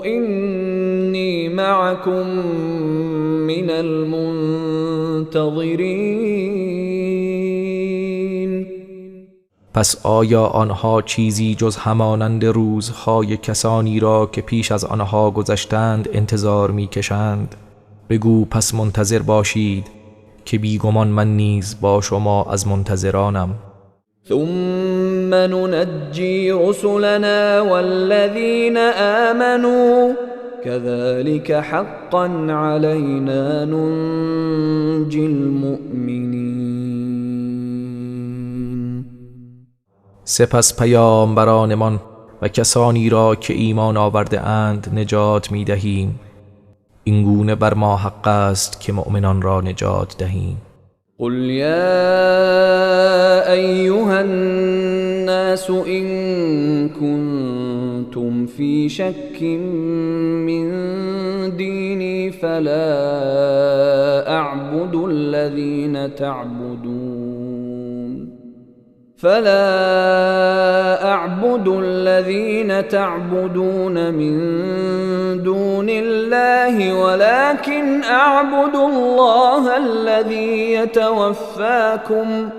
إني معكم من المنتظرین. پس آیا آنها چیزی جز همانند روزهای کسانی را که پیش از آنها گذشتند انتظار می‌کشند؟ بگو پس منتظر باشید که بیگمان من نیز با شما از منتظرانم. ثم ننجي رسلنا والذين آمنوا كذلك حقا علينا ننجي المؤمنين. سپس پیامبرانمان و کسانی را که ایمان آورده اند نجات می دهیم. این گونه بر ما حق است که مؤمنان را نجات دهیم. قل يا أيها الناس إن كنتم في شك من ديني فلا أعبد الذين تعبدون من دون الله ولكن أعبد الله الذي يتوفاكم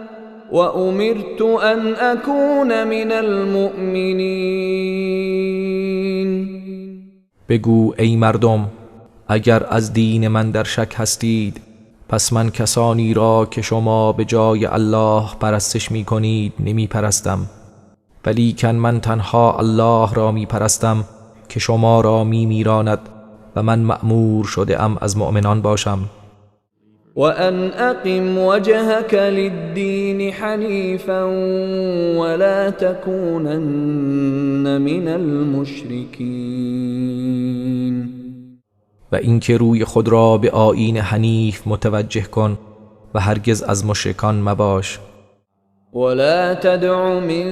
وأمرت أن أكون من المؤمنين. بگو ای مردم، اگر از دین من در شک هستید، پس من کسانی را که شما به جای الله پرستش می کنید نمی پرستم، ولیکن من تنها الله را می پرستم که شما را می میراند و من مأمور شده ام از مؤمنان باشم. وأن أقم وجهك للدين حنيفا ولا تكونن من المشركين. و اینکه روی خود را به آیین حنیف متوجه کن و هرگز از مشرکان مباش. ولا تدع من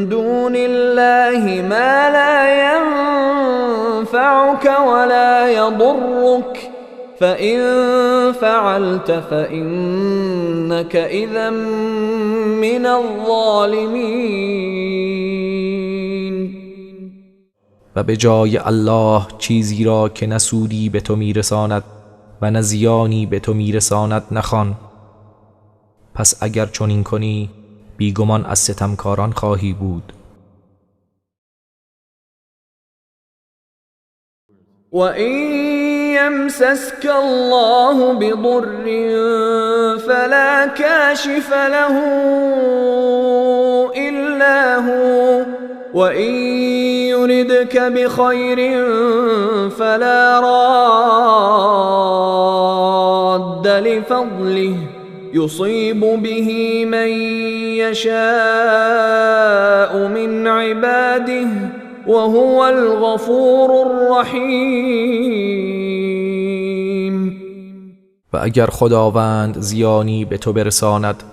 دون الله ما لا ينفعك ولا يضرك فإن فعلت فإنك إذا من الظالمين. و به جای الله چیزی را که نه سودی به تو میرساند و نه زیانی به تو میرساند نخوان، پس اگر چنین کنی بیگمان از ستمکاران خواهی بود. وَإِن يَمْسَسْكَ اللَّهُ بِضُرٍّ فَلَا كَاشِفَ لَهُ إِلَّا هُوَ وَإِن يُرِدْكَ بِخَيْرٍ فَلَا رَادَّ لِفَضْلِهِ يُصِيبُ بِهِ مَن يَشَاءُ مِنْ عِبَادِهِ وهو الغفور الرحیم. و اگر خداوند زیانی به تو برساند،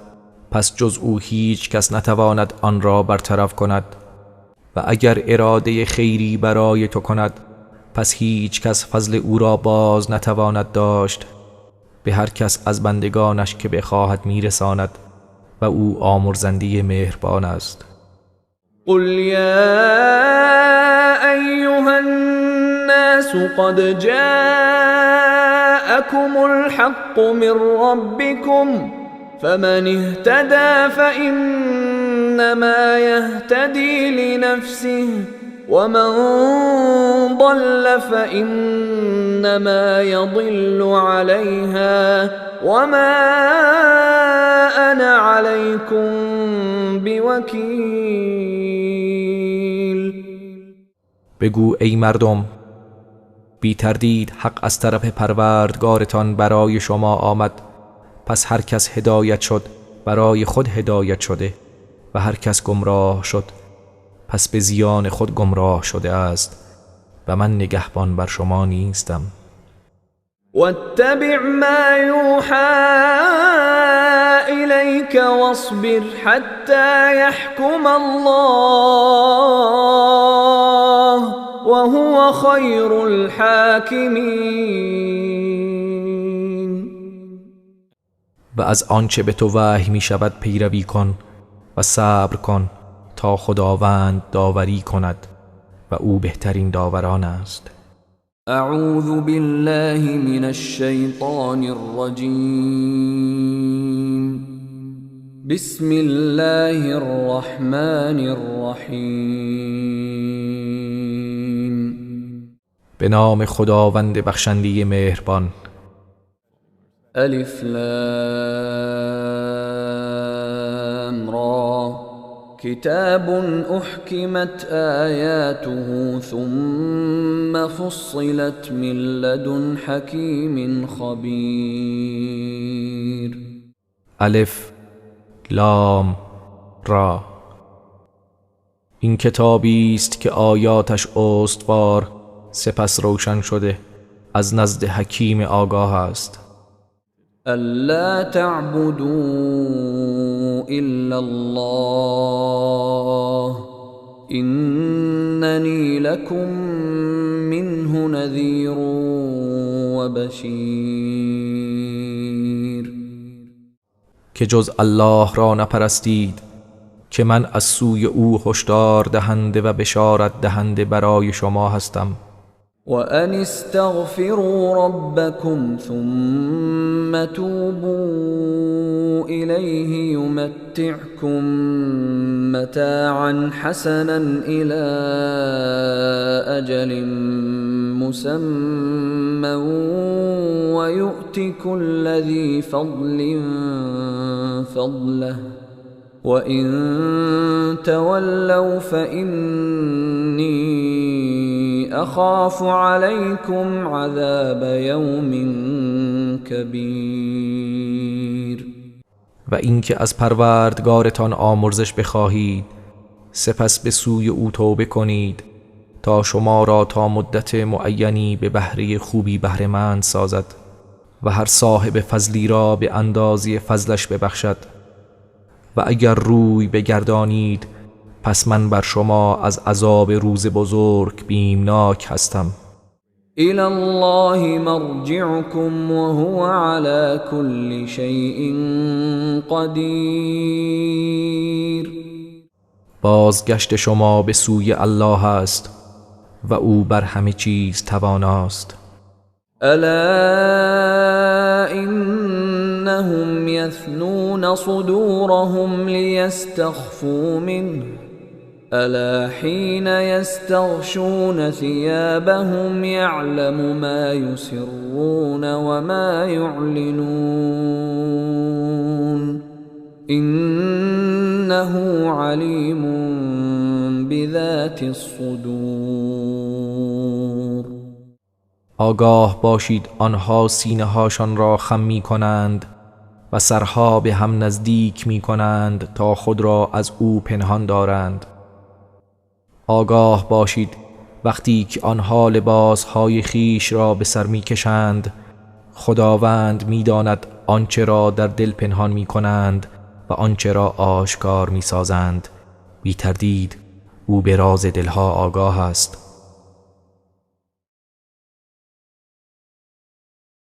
پس جز او هیچ کس نتواند آن را برطرف کند، و اگر اراده خیری برای تو کند، پس هیچ کس فضل او را باز نتواند داشت. به هر کس از بندگانش که بخواهد میرساند و او آمرزنده مهربان است. قل يا أيها الناس قد جاءكم الحق من ربكم فمن اهتدى فإنما يهتدي لنفسه ومن ضل فإنما يضل عليها وما أنا عليكم بوکیل. بگو ای مردم، بی تردید حق از طرف پروردگارتان برای شما آمد، پس هر کس هدایت شد برای خود هدایت شده و هر کس گمراه شد پس به زیان خود گمراه شده است و من نگهبان بر شما نیستم. واتبع ما يوحى إليك واصبر حتى يحكم الله وهو خير الحاكمين. و از آنچه به تو وحی می شود پیروی کن و صبر کن تا خداوند داوری کند و او بهترین داوران است. اعوذ بالله من الشیطان الرجیم. بسم الله الرحمن الرحیم. به نام خداوند بخشنده مهربان. الف لام را کتاب احکمت آیاته ثم فصلت من لدن حکیم خبیر. الف لام را، این کتابی است که آیاتش استوار سپس روشن شده از نزد حکیم آگاه است. ألا تعبدوا إلا الله إنني لكم منه نذير وبشير. که جز الله را نپرستید که من از سوی او هشدار دهنده و بشارت دهنده برای شما هستم. وأن استغفروا ربكم ثم توبوا إليه يمتعكم متاعا حسنا إلى أجل مسمى ويؤت كل ذي فضل فضله وإن تولوا فإني أخاف عليكم عذاب يوم كبير. و اینکه از پروردگارتان آمرزش بخواهید سپس به سوی او توبه کنید تا شما را تا مدت معینی به بهره خوبی بهره‌مند سازد و هر صاحب فضلی را به اندازه فضلش ببخشد. و اگر روی بگردانید پس من بر شما از عذاب روز بزرگ بیمناک هستم. إلى الله مرجعكم وهو على كل شيء قدير. بازگشت شما به سوی الله است و او بر همه چیز تواناست. ألا إنهم يثنون صدورهم ليستخفوا منه ألا حين يستغشون ثيابهم يعلم ما يسرون وما يعلنون إنه عليم بذات الصدور. آگاه باشید آنها سینه هاشان را خم می کنند و سرها به هم نزدیک می کنند تا خود را از او پنهان دارند. آگاه باشید وقتی که آنها لباسهای خیش را به سر می کشند خداوند می داند آنچه را در دل پنهان می کنند و آنچه را آشکار می سازند. بی تردید او به راز دلها آگاه است.